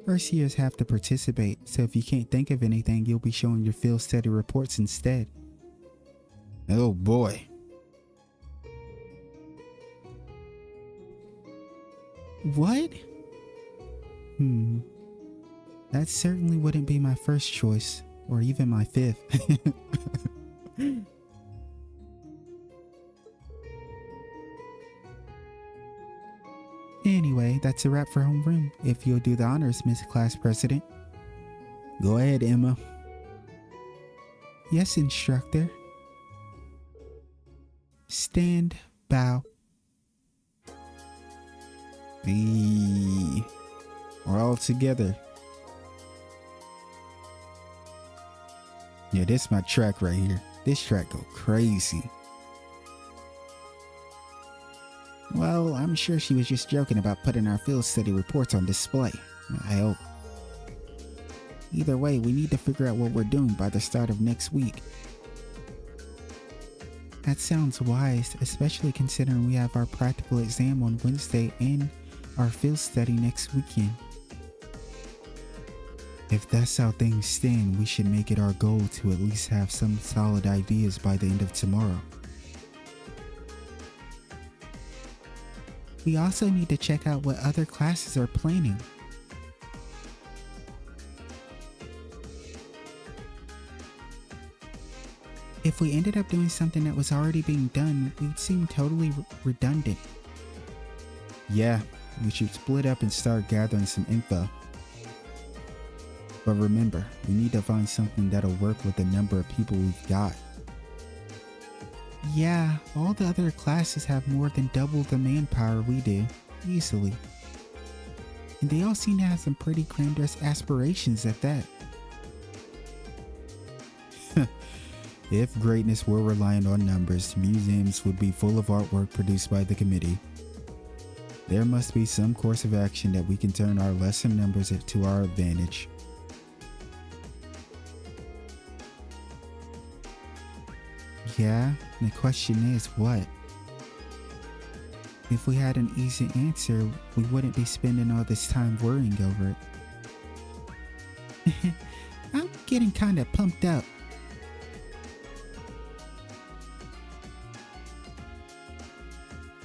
First years have to participate, so if you can't think of anything, you'll be showing your field study reports instead. Oh boy. What? That certainly wouldn't be my first choice, or even my fifth. Anyway, that's a wrap for homeroom. If you'll do the honors, Miss Class President. Go ahead, Emma. Yes, Instructor. Stand, bow. We're all together. Yeah, this is my track right here. This track go crazy. Well, I'm sure she was just joking about putting our field study reports on display. I hope. Either way, we need to figure out what we're doing by the start of next week. That sounds wise, especially considering we have our practical exam on Wednesday and our field study next weekend. If that's how things stand, we should make it our goal to at least have some solid ideas by the end of tomorrow. We also need to check out what other classes are planning. If we ended up doing something that was already being done, we'd seem totally redundant. Yeah, we should split up and start gathering some info. But remember, we need to find something that'll work with the number of people we've got. Yeah, all the other classes have more than double the manpower we do, easily. And they all seem to have some pretty grandiose aspirations at that. If greatness were reliant on numbers, museums would be full of artwork produced by the committee. There must be some course of action that we can turn our lesser numbers to our advantage. Yeah, the question is what? If we had an easy answer, we wouldn't be spending all this time worrying over it. I'm getting kinda pumped up.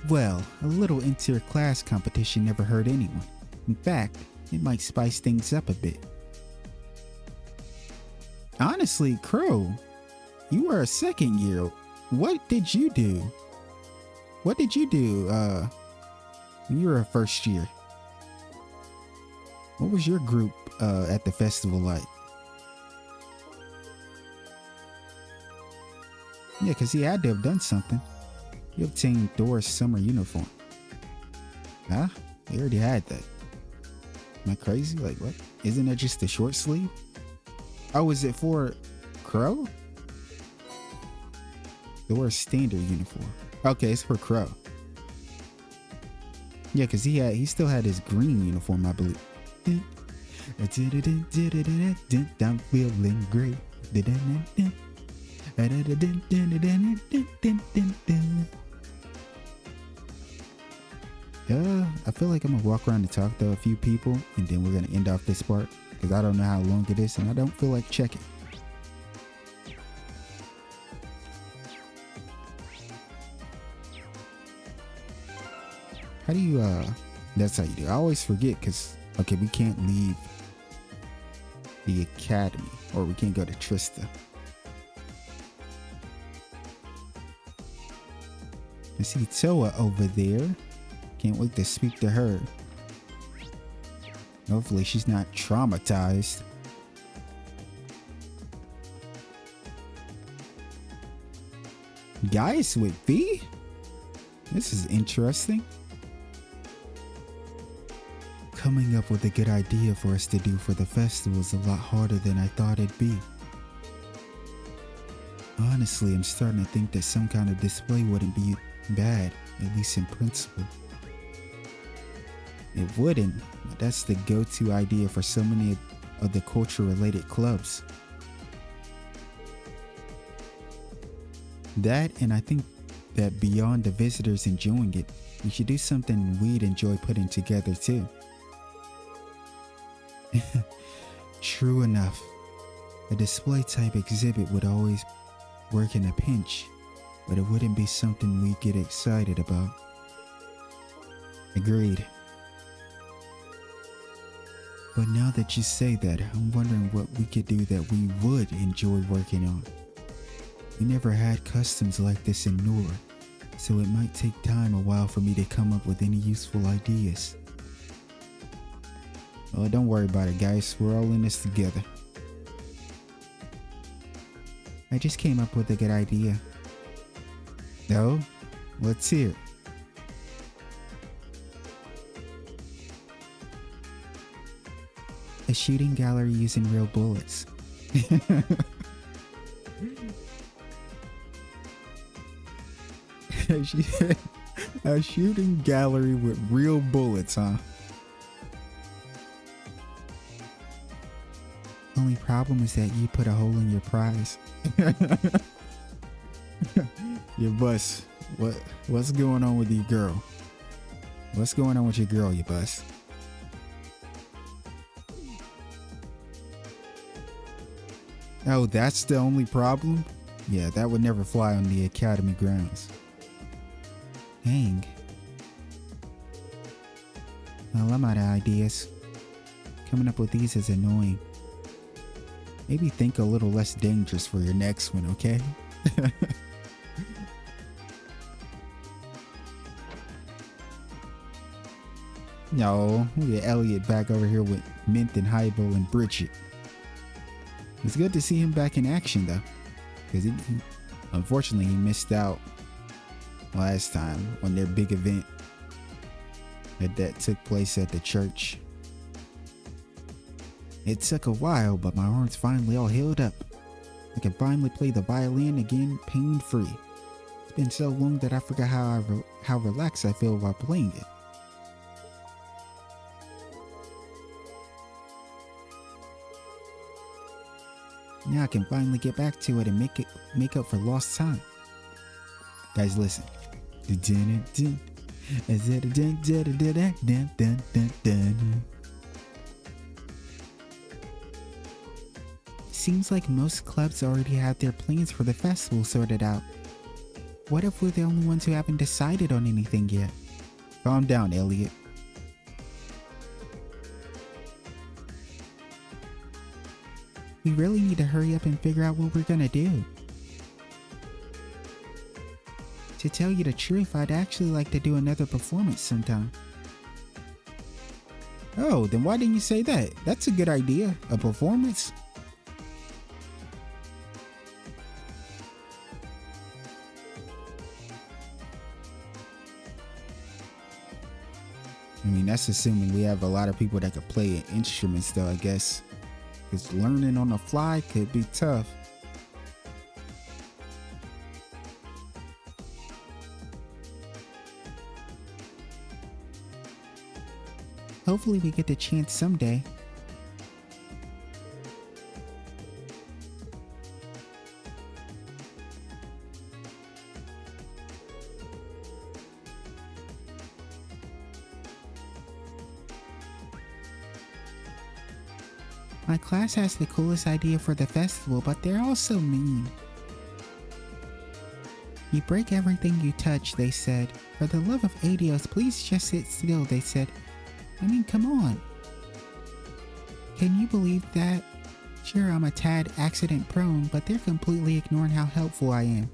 Well, a little inter-class competition never hurt anyone. In fact, it might spice things up a bit. Honestly, Crow, you were a second year. What did you do? When you were a first year? What was your group at the festival like? Yeah, because he had to have done something. He obtained Thor's summer uniform. Huh? He already had that. Am I crazy? Like, what? Isn't it just a short sleeve? Oh, is it for Crow? Thor's standard uniform. Okay, it's for Crow. Yeah, because he still had his green uniform, I believe. I'm feeling great. I feel like I'm gonna walk around and talk to a few people, and then we're gonna end off this part because I don't know how long it is, and I don't feel like checking. How do you that's how you do. I always forget because okay, we can't leave the academy, or we can't go to Trista. I see Toa over there. Can't wait to speak to her. Hopefully she's not traumatized. Guys with V? This is interesting. Coming up with a good idea for us to do for the festival is a lot harder than I thought it'd be. Honestly, I'm starting to think that some kind of display wouldn't be bad, at least in principle. It wouldn't, but that's the go-to idea for so many of the culture-related clubs. That, and I think that beyond the visitors enjoying it, we should do something we'd enjoy putting together too. True enough. A display type exhibit would always work in a pinch, but it wouldn't be something we get excited about. Agreed. But now that you say that, I'm wondering what we could do that we would enjoy working on. We never had customs like this in Noor, so it might take time a while for me to come up with any useful ideas. Oh, don't worry about it, guys. We're all in this together. I just came up with a good idea. No? Let's hear it. A shooting gallery using real bullets. A shooting gallery with real bullets, huh? Only problem is that you put a hole in your prize. Your bus. What's going on with your girl? What's going on with your girl, you bus? Oh, that's the only problem? Yeah, that would never fly on the academy grounds. Dang. Well, I'm out of ideas. Coming up with these is annoying. Maybe think a little less dangerous for your next one, okay? No, we get Elliot back over here with Mint and Hybo and Bridget. It's good to see him back in action though, because unfortunately he missed out last time on their big event that took place at the church. It took a while, but my arms finally all healed up. I can finally play the violin again pain-free. It's been so long that I forgot how relaxed I feel while playing it. Now I can finally get back to it and make up for lost time. Guys, listen. Seems like most clubs already have their plans for the festival sorted out. What if we're the only ones who haven't decided on anything yet? Calm down, Elliot. We really need to hurry up and figure out what we're gonna do. To tell you the truth, I'd actually like to do another performance sometime. Oh, then why didn't you say that? That's a good idea. A performance? I mean, that's assuming we have a lot of people that could play instruments, though, I guess. Because learning on the fly could be tough. Hopefully we get the chance someday. My class has the coolest idea for the festival, but they're all so mean. You break everything you touch, they said. For the love of Adios, please just sit still, they said. I mean, come on. Can you believe that? Sure, I'm a tad accident prone, but they're completely ignoring how helpful I am.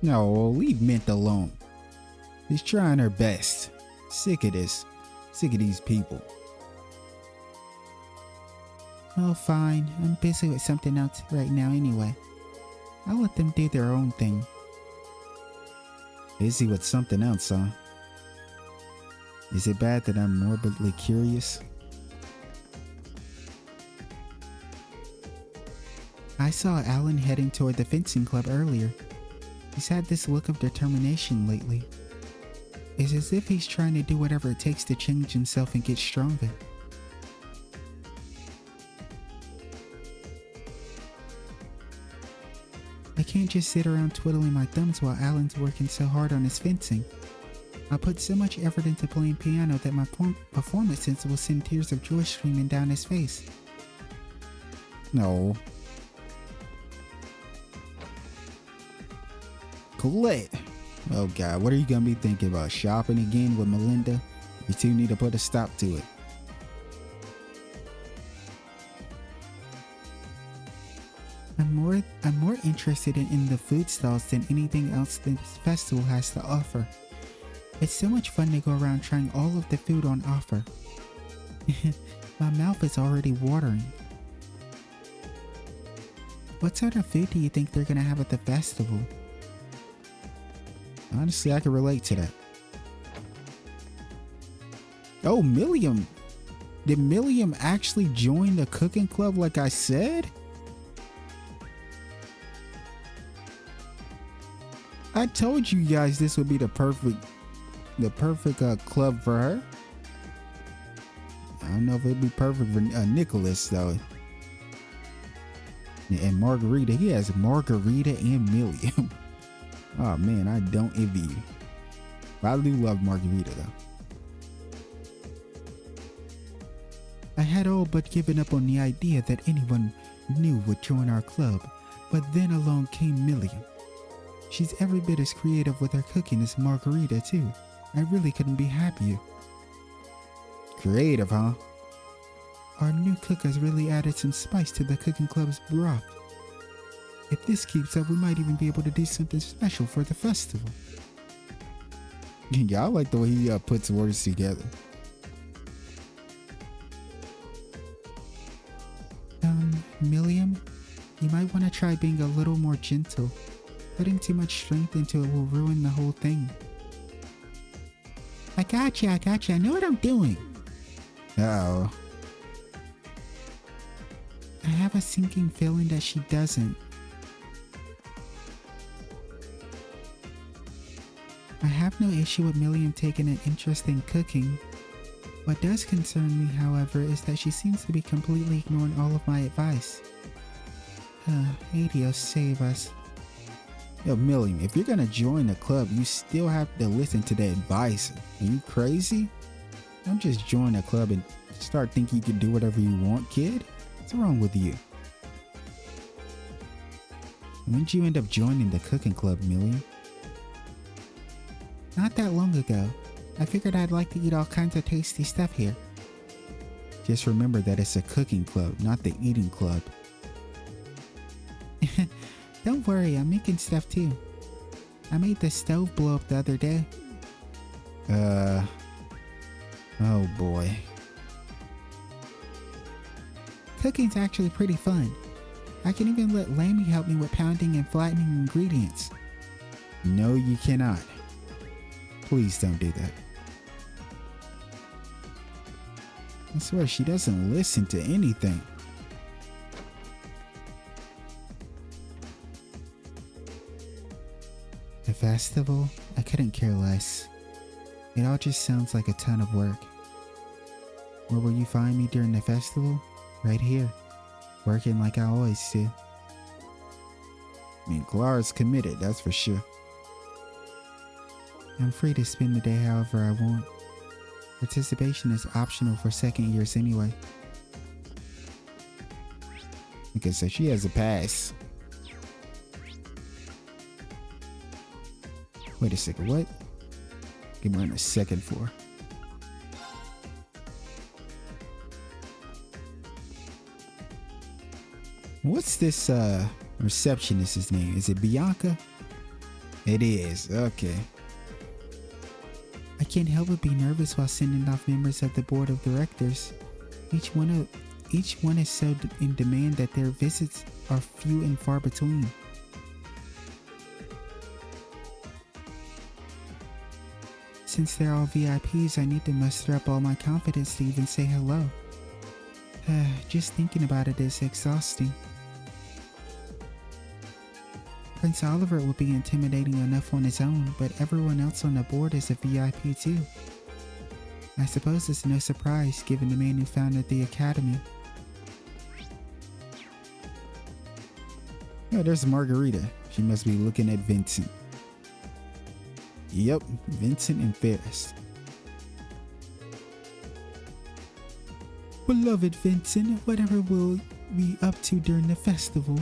No, leave Mint alone. She's trying her best. Sick of this. Sick of these people. Oh, fine. I'm busy with something else right now anyway. I'll let them do their own thing. Busy with something else, huh? Is it bad that I'm morbidly curious? I saw Alan heading toward the fencing club earlier. He's had this look of determination lately. It's as if he's trying to do whatever it takes to change himself and get stronger. I can't just sit around twiddling my thumbs while Alan's working so hard on his fencing. I put so much effort into playing piano that my performances will send tears of joy streaming down his face. No. Colette! Oh god, what are you gonna be thinking about? Shopping again with Melinda? You two need to put a stop to it. I'm more interested in the food stalls than anything else this festival has to offer. It's so much fun to go around trying all of the food on offer. My mouth is already watering. What sort of food do you think they're gonna have at the festival? Honestly, I can relate to that. Oh, Milliam! Did Milliam actually join the cooking club like I said? I told you guys this would be the perfect club for her. I don't know if it'd be perfect for Nicholas though. And Margarita, he has Margarita and Milliam. Oh man, I don't envy you. But I do love Margarita though. I had all but given up on the idea that anyone new would join our club, but then along came Milliam. She's every bit as creative with her cooking as Margarita too. I really couldn't be happier. Creative, huh? Our new cook has really added some spice to the cooking club's broth. If this keeps up, we might even be able to do something special for the festival. Yeah, I like the way he puts words together. Milliam, you might want to try being a little more gentle. Putting too much strength into it will ruin the whole thing. I gotcha, I know what I'm doing. Uh-oh. I have a sinking feeling that she doesn't. I have no issue with Milliam taking an interest in cooking. What does concern me, however, is that she seems to be completely ignoring all of my advice. Adios, save us. Yo, Milliam, if you're gonna join the club, you still have to listen to the advice. Are you crazy? Don't just join a club and start thinking you can do whatever you want, kid. What's wrong with you? When did you end up joining the cooking club, Milliam? Not that long ago. I figured I'd like to eat all kinds of tasty stuff here. Just remember that it's a cooking club, not the eating club. Don't worry, I'm making stuff too. I made the stove blow up the other day. Oh boy. Cooking's actually pretty fun. I can even let Lammy help me with pounding and flattening ingredients. No, you cannot. Please don't do that. I swear she doesn't listen to anything. The festival? I couldn't care less. It all just sounds like a ton of work. Where will you find me during the festival? Right here. Working like I always do. I mean, Clara's committed, that's for sure. I'm free to spend the day however I want. Participation is optional for second years anyway. Okay, so she has a pass. Wait a second, what? Give her on the second floor. What's this receptionist's name? Is it Bianca? It is, okay. I can't help but be nervous while sending off members of the board of directors. Each one is so in demand that their visits are few and far between. Since they're all VIPs, I need to muster up all my confidence to even say hello. Just thinking about it is exhausting. Prince Oliver would be intimidating enough on his own, but everyone else on the board is a VIP too. I suppose it's no surprise given the man who founded the academy. Oh, there's Margarita. She must be looking at Vincent. Yep, Vincent and Ferris. Beloved Vincent, whatever we'll be up to during the festival,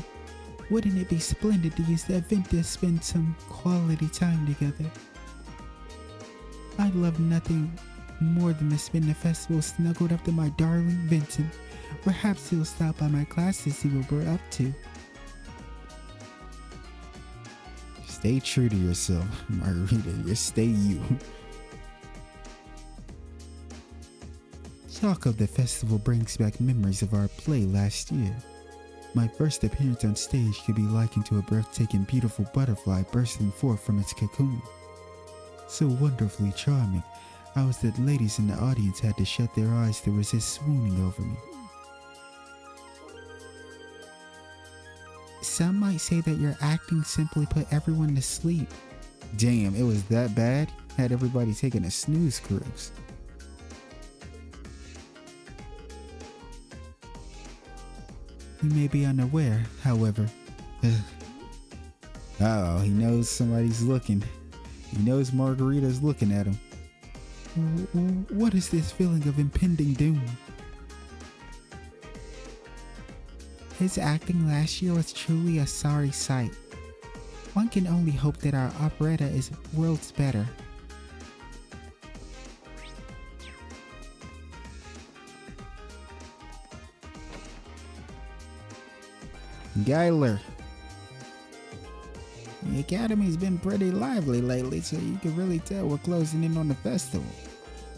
wouldn't it be splendid to use the event to spend some quality time together? I'd love nothing more than to spend the festival snuggled up to my darling Vincent. Perhaps he'll stop by my class to see what we're up to. Stay true to yourself, Margarita. Just stay you. Talk of the festival brings back memories of our play last year. My first appearance on stage could be likened to a breathtaking, beautiful butterfly bursting forth from its cocoon. So wonderfully charming, I was that ladies in the audience had to shut their eyes to resist swooning over me. Some might say that your acting simply put everyone to sleep. Damn, it was that bad? Had everybody taking a snooze cruise. You may be unaware, however. Uh-oh, he knows somebody's looking. He knows Margarita's looking at him. What is this feeling of impending doom? His acting last year was truly a sorry sight. One can only hope that our operetta is worlds better. Geiler. The academy's been pretty lively lately, so you can really tell we're closing in on the festival.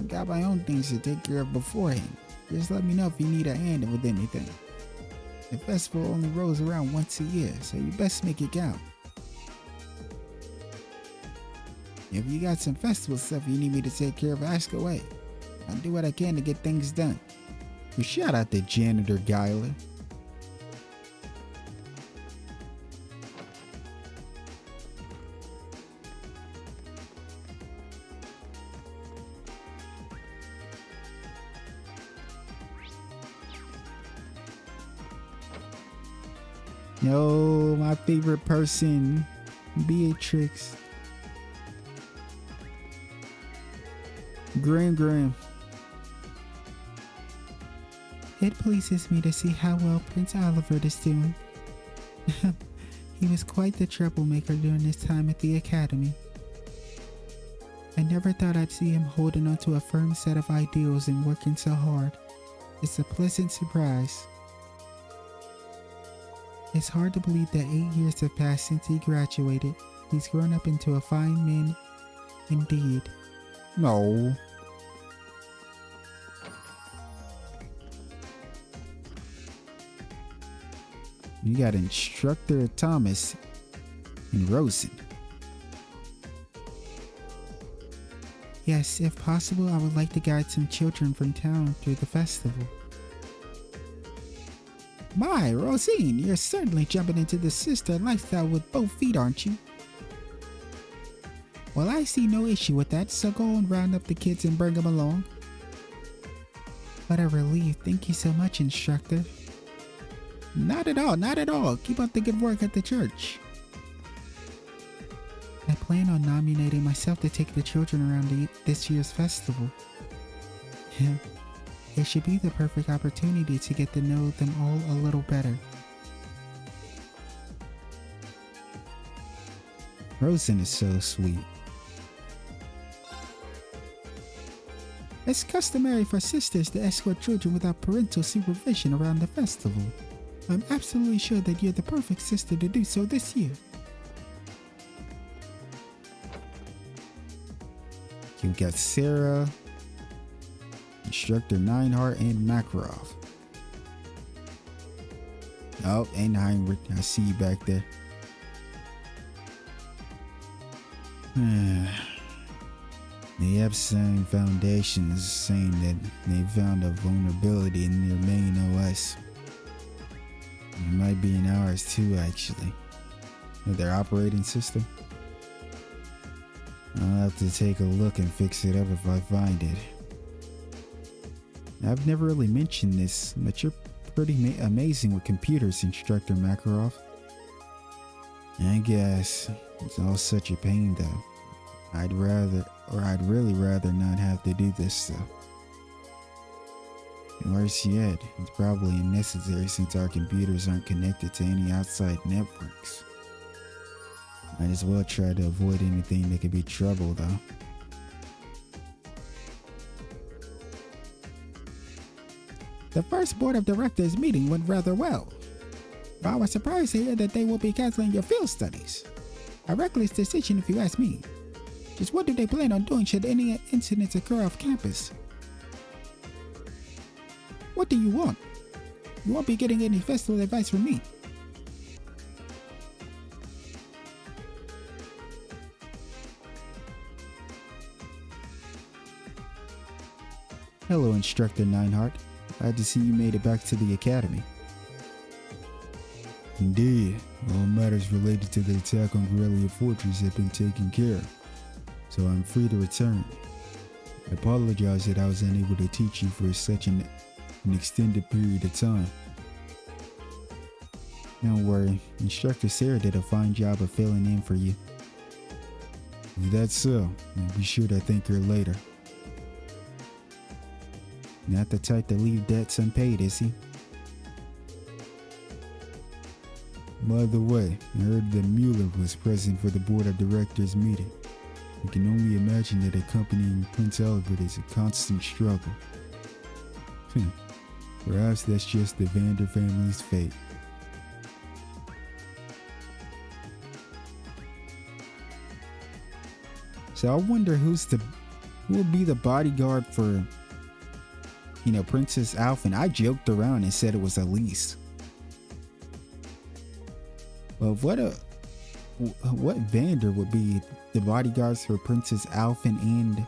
I got my own things to take care of beforehand. Just let me know if you need a hand with anything. The festival only rolls around once a year, so you best make it count. If you got some festival stuff you need me to take care of, ask away. I'll do what I can to get things done. Well, shout out to Janitor Geiler. No, my favorite person, Beatrix. Graham. It pleases me to see how well Prince Oliver is doing. He was quite the troublemaker during his time at the academy. I never thought I'd see him holding on to a firm set of ideals and working so hard. It's a pleasant surprise. It's hard to believe that 8 years have passed since he graduated. He's grown up into a fine man indeed. No. You got Instructor Thomas and Rosen. Yes, if possible, I would like to guide some children from town through the festival. My, Rosine, you're certainly jumping into the sister lifestyle with both feet, aren't you? Well, I see no issue with that, so go and round up the kids and bring them along. What a relief. Thank you so much, Instructor. Not at all, not at all. Keep up the good work at the church. I plan on nominating myself to take the children around this year's festival. Yeah, it should be the perfect opportunity to get to know them all a little better. Rosen is so sweet. It's customary for sisters to escort children without parental supervision around the festival. I'm absolutely sure that you're the perfect sister to do so this year. You got Sarah, Instructor Neinhardt, and Makarov. Oh, and Heinrich, I see you back there. The Epstein Foundation is saying that they found a vulnerability in their main OS. It might be in ours too, actually. Their operating system. I'll have to take a look and fix it up if I find it. I've never really mentioned this, but you're pretty amazing with computers, Instructor Makarov. I guess. It's all such a pain though. I'd really rather not have to do this stuff. Worse yet, it's probably unnecessary since our computers aren't connected to any outside networks. Might as well try to avoid anything that could be trouble though. The first board of directors meeting went rather well. But I was surprised to hear that they will be canceling your field studies. A reckless decision if you ask me. Just what do they plan on doing should any incidents occur off campus? What do you want? You won't be getting any festival advice from me. Hello, Instructor Neinhardt. Glad to see you made it back to the academy. Indeed, all matters related to the attack on Corellia Fortress have been taken care of, so I'm free to return. I apologize that I was unable to teach you for such an extended period of time. Don't worry, Instructor Sarah did a fine job of filling in for you. If that's so, I'll be sure to thank her later. Not the type to leave debts unpaid, is he? By the way, I heard that Mueller was present for the board of directors meeting. I can only imagine that accompanying Prince Albert is a constant struggle. Perhaps that's just the Vander family's fate. So I wonder who will be the bodyguard for, Princess Alphen. I joked around and said it was Elise. Well, what Vander would be the bodyguards for Princess Alphen and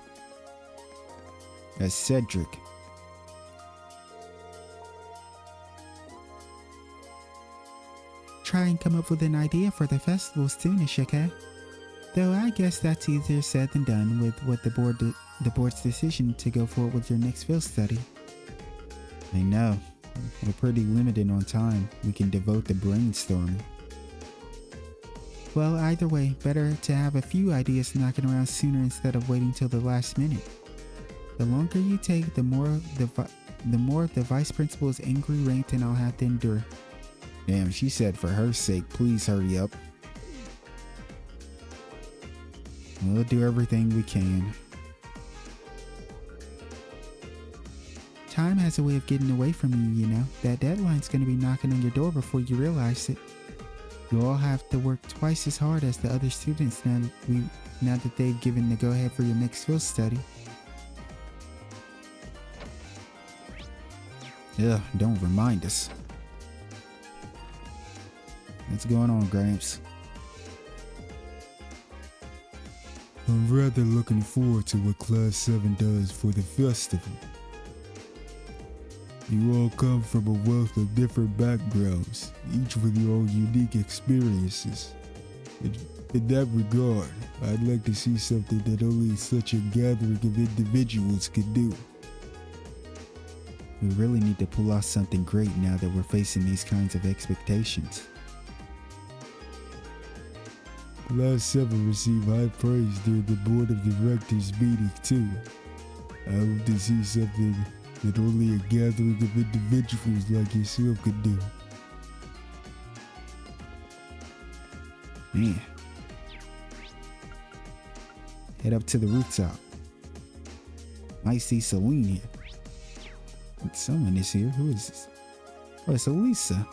Cedric? Try and come up with an idea for the festival soonish, okay? Though I guess that's easier said than done with what the board's decision to go forward with your next field study. I know. We're pretty limited on time we can devote to brainstorming. Well, either way, better to have a few ideas knocking around sooner instead of waiting till the last minute. The longer you take, the more the vice principal is angry ranked and I'll have to endure. Damn, she said for her sake, please hurry up. We'll do everything we can. Time has a way of getting away from you, you know. That deadline's gonna be knocking on your door before you realize it. You all have to work twice as hard as the other students now that they've given the go-ahead for your next field study. Ugh, don't remind us. What's going on, Gramps? I'm rather looking forward to what Class 7 does for the festival. You all come from a wealth of different backgrounds, each with your own unique experiences. In that regard, I'd like to see something that only such a gathering of individuals can do. We really need to pull off something great now that we're facing these kinds of expectations. Class 7 received high praise during the Board of Directors meeting too. I hope to see something that only a gathering of individuals like yourself could do. Man. Head up to the rooftop. Might see Celine here. Someone is here. Who is this? Oh, it's Elisa.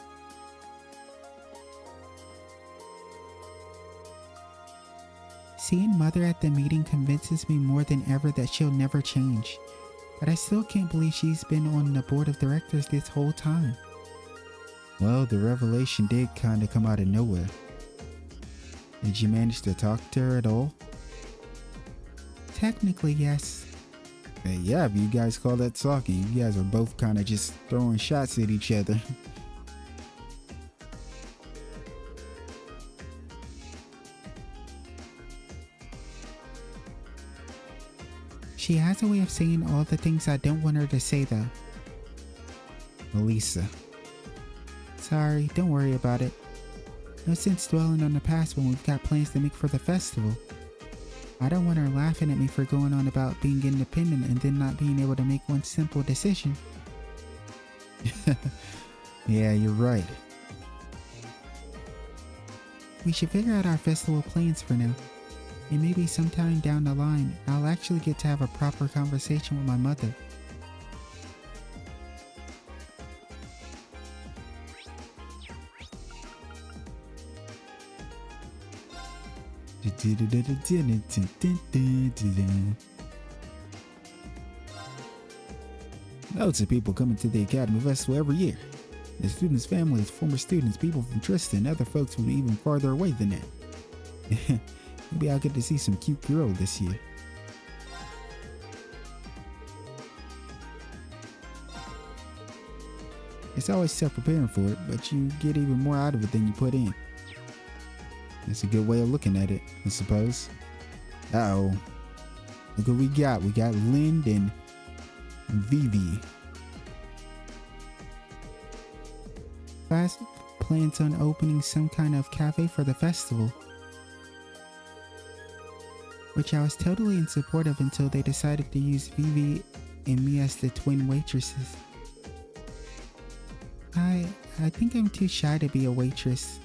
Seeing Mother at the meeting convinces me more than ever that she'll never change. But I still can't believe she's been on the board of directors this whole time. Well, the revelation did kind of come out of nowhere. Did you manage to talk to her at all? Technically, yes. Yeah, if you guys call that talking, you guys are both kind of just throwing shots at each other. She has a way of saying all the things I don't want her to say, though. Elisa. Sorry, don't worry about it. No sense dwelling on the past when we've got plans to make for the festival. I don't want her laughing at me for going on about being independent and then not being able to make one simple decision. Yeah, you're right. We should figure out our festival plans for now. And maybe sometime down the line, I'll actually get to have a proper conversation with my mother. Loads of people coming to the Academy Festival every year. The students' families, former students, people from Tristan, other folks from even farther away than that. Maybe I'll get to see some cute girl this year. It's always tough preparing for it, but you get even more out of it than you put in. That's a good way of looking at it, I suppose. Uh-oh. Look what we got. We got Lind and Vivi. Class plans on opening some kind of cafe for the festival, which I was totally in support of until they decided to use Vivi and me as the twin waitresses. I think I'm too shy to be a waitress.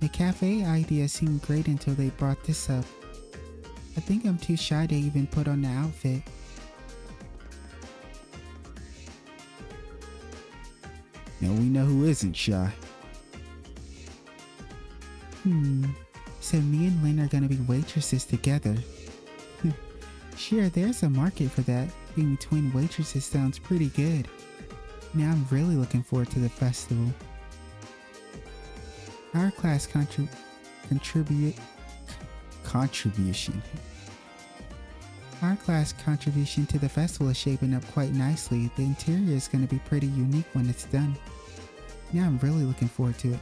The cafe idea seemed great until they brought this up. I think I'm too shy to even put on the outfit. Now we know who isn't shy. So me and Lynn are gonna be waitresses together. Sure, there's a market for that. Being twin waitresses sounds pretty good. Now I'm really looking forward to the festival. Our class contribution. Our class contribution to the festival is shaping up quite nicely. The interior is going to be pretty unique when it's done. Now I'm really looking forward to it.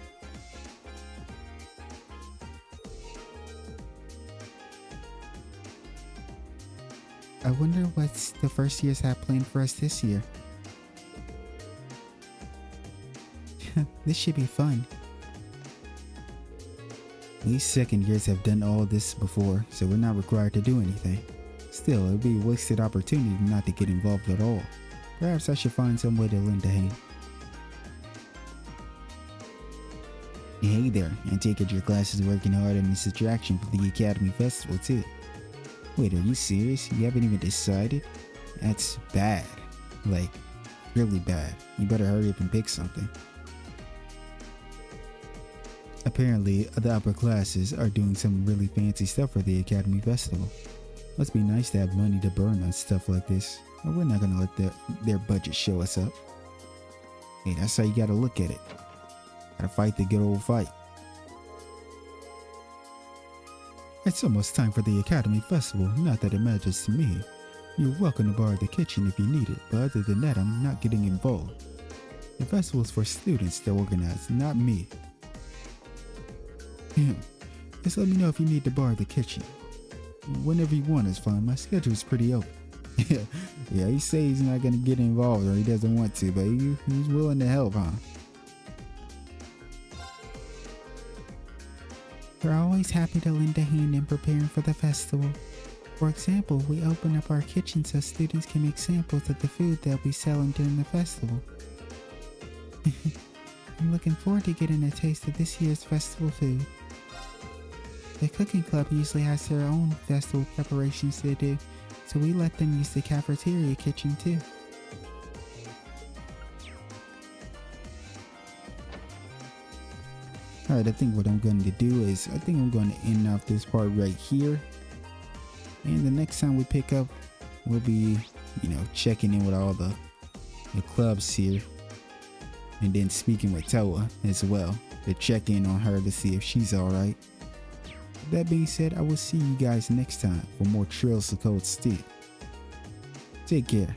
I wonder what's the first years have planned for us this year. This should be fun. We second years have done all this before, so we're not required to do anything. Still, it would be a wasted opportunity not to get involved at all. Perhaps I should find some way to lend a hand. Hey there, I take it your class is working hard on this attraction for the Academy Festival too. Wait, are you serious? You haven't even decided? That's bad. Like, really bad. You better hurry up and pick something. Apparently, the upper classes are doing some really fancy stuff for the Academy Festival. Must be nice to have money to burn on stuff like this, but we're not gonna let their budget show us up. Hey, that's how you gotta look at it. Gotta fight the good old fight. It's almost time for the Academy Festival, not that it matters to me. You're welcome to borrow the kitchen if you need it, but other than that, I'm not getting involved. The festival's for students to organize, not me. Just let me know if you need to borrow the kitchen. Whenever you want is fine, my schedule's pretty open. Yeah, he says he's not gonna get involved or he doesn't want to, but he's willing to help, huh? We're always happy to lend a hand in preparing for the festival. For example, we open up our kitchen so students can make samples of the food they'll be selling during the festival. I'm looking forward to getting a taste of this year's festival food. The cooking club usually has their own festival preparations to do, so we let them use the cafeteria kitchen too. Alright, I think what I'm going to do is, I think I'm going to end off this part right here. And the next time we pick up, we'll be, checking in with all the clubs here. And then speaking with Toa as well, to check in on her to see if she's alright. That being said, I will see you guys next time for more Trails of Cold Steel. Take care.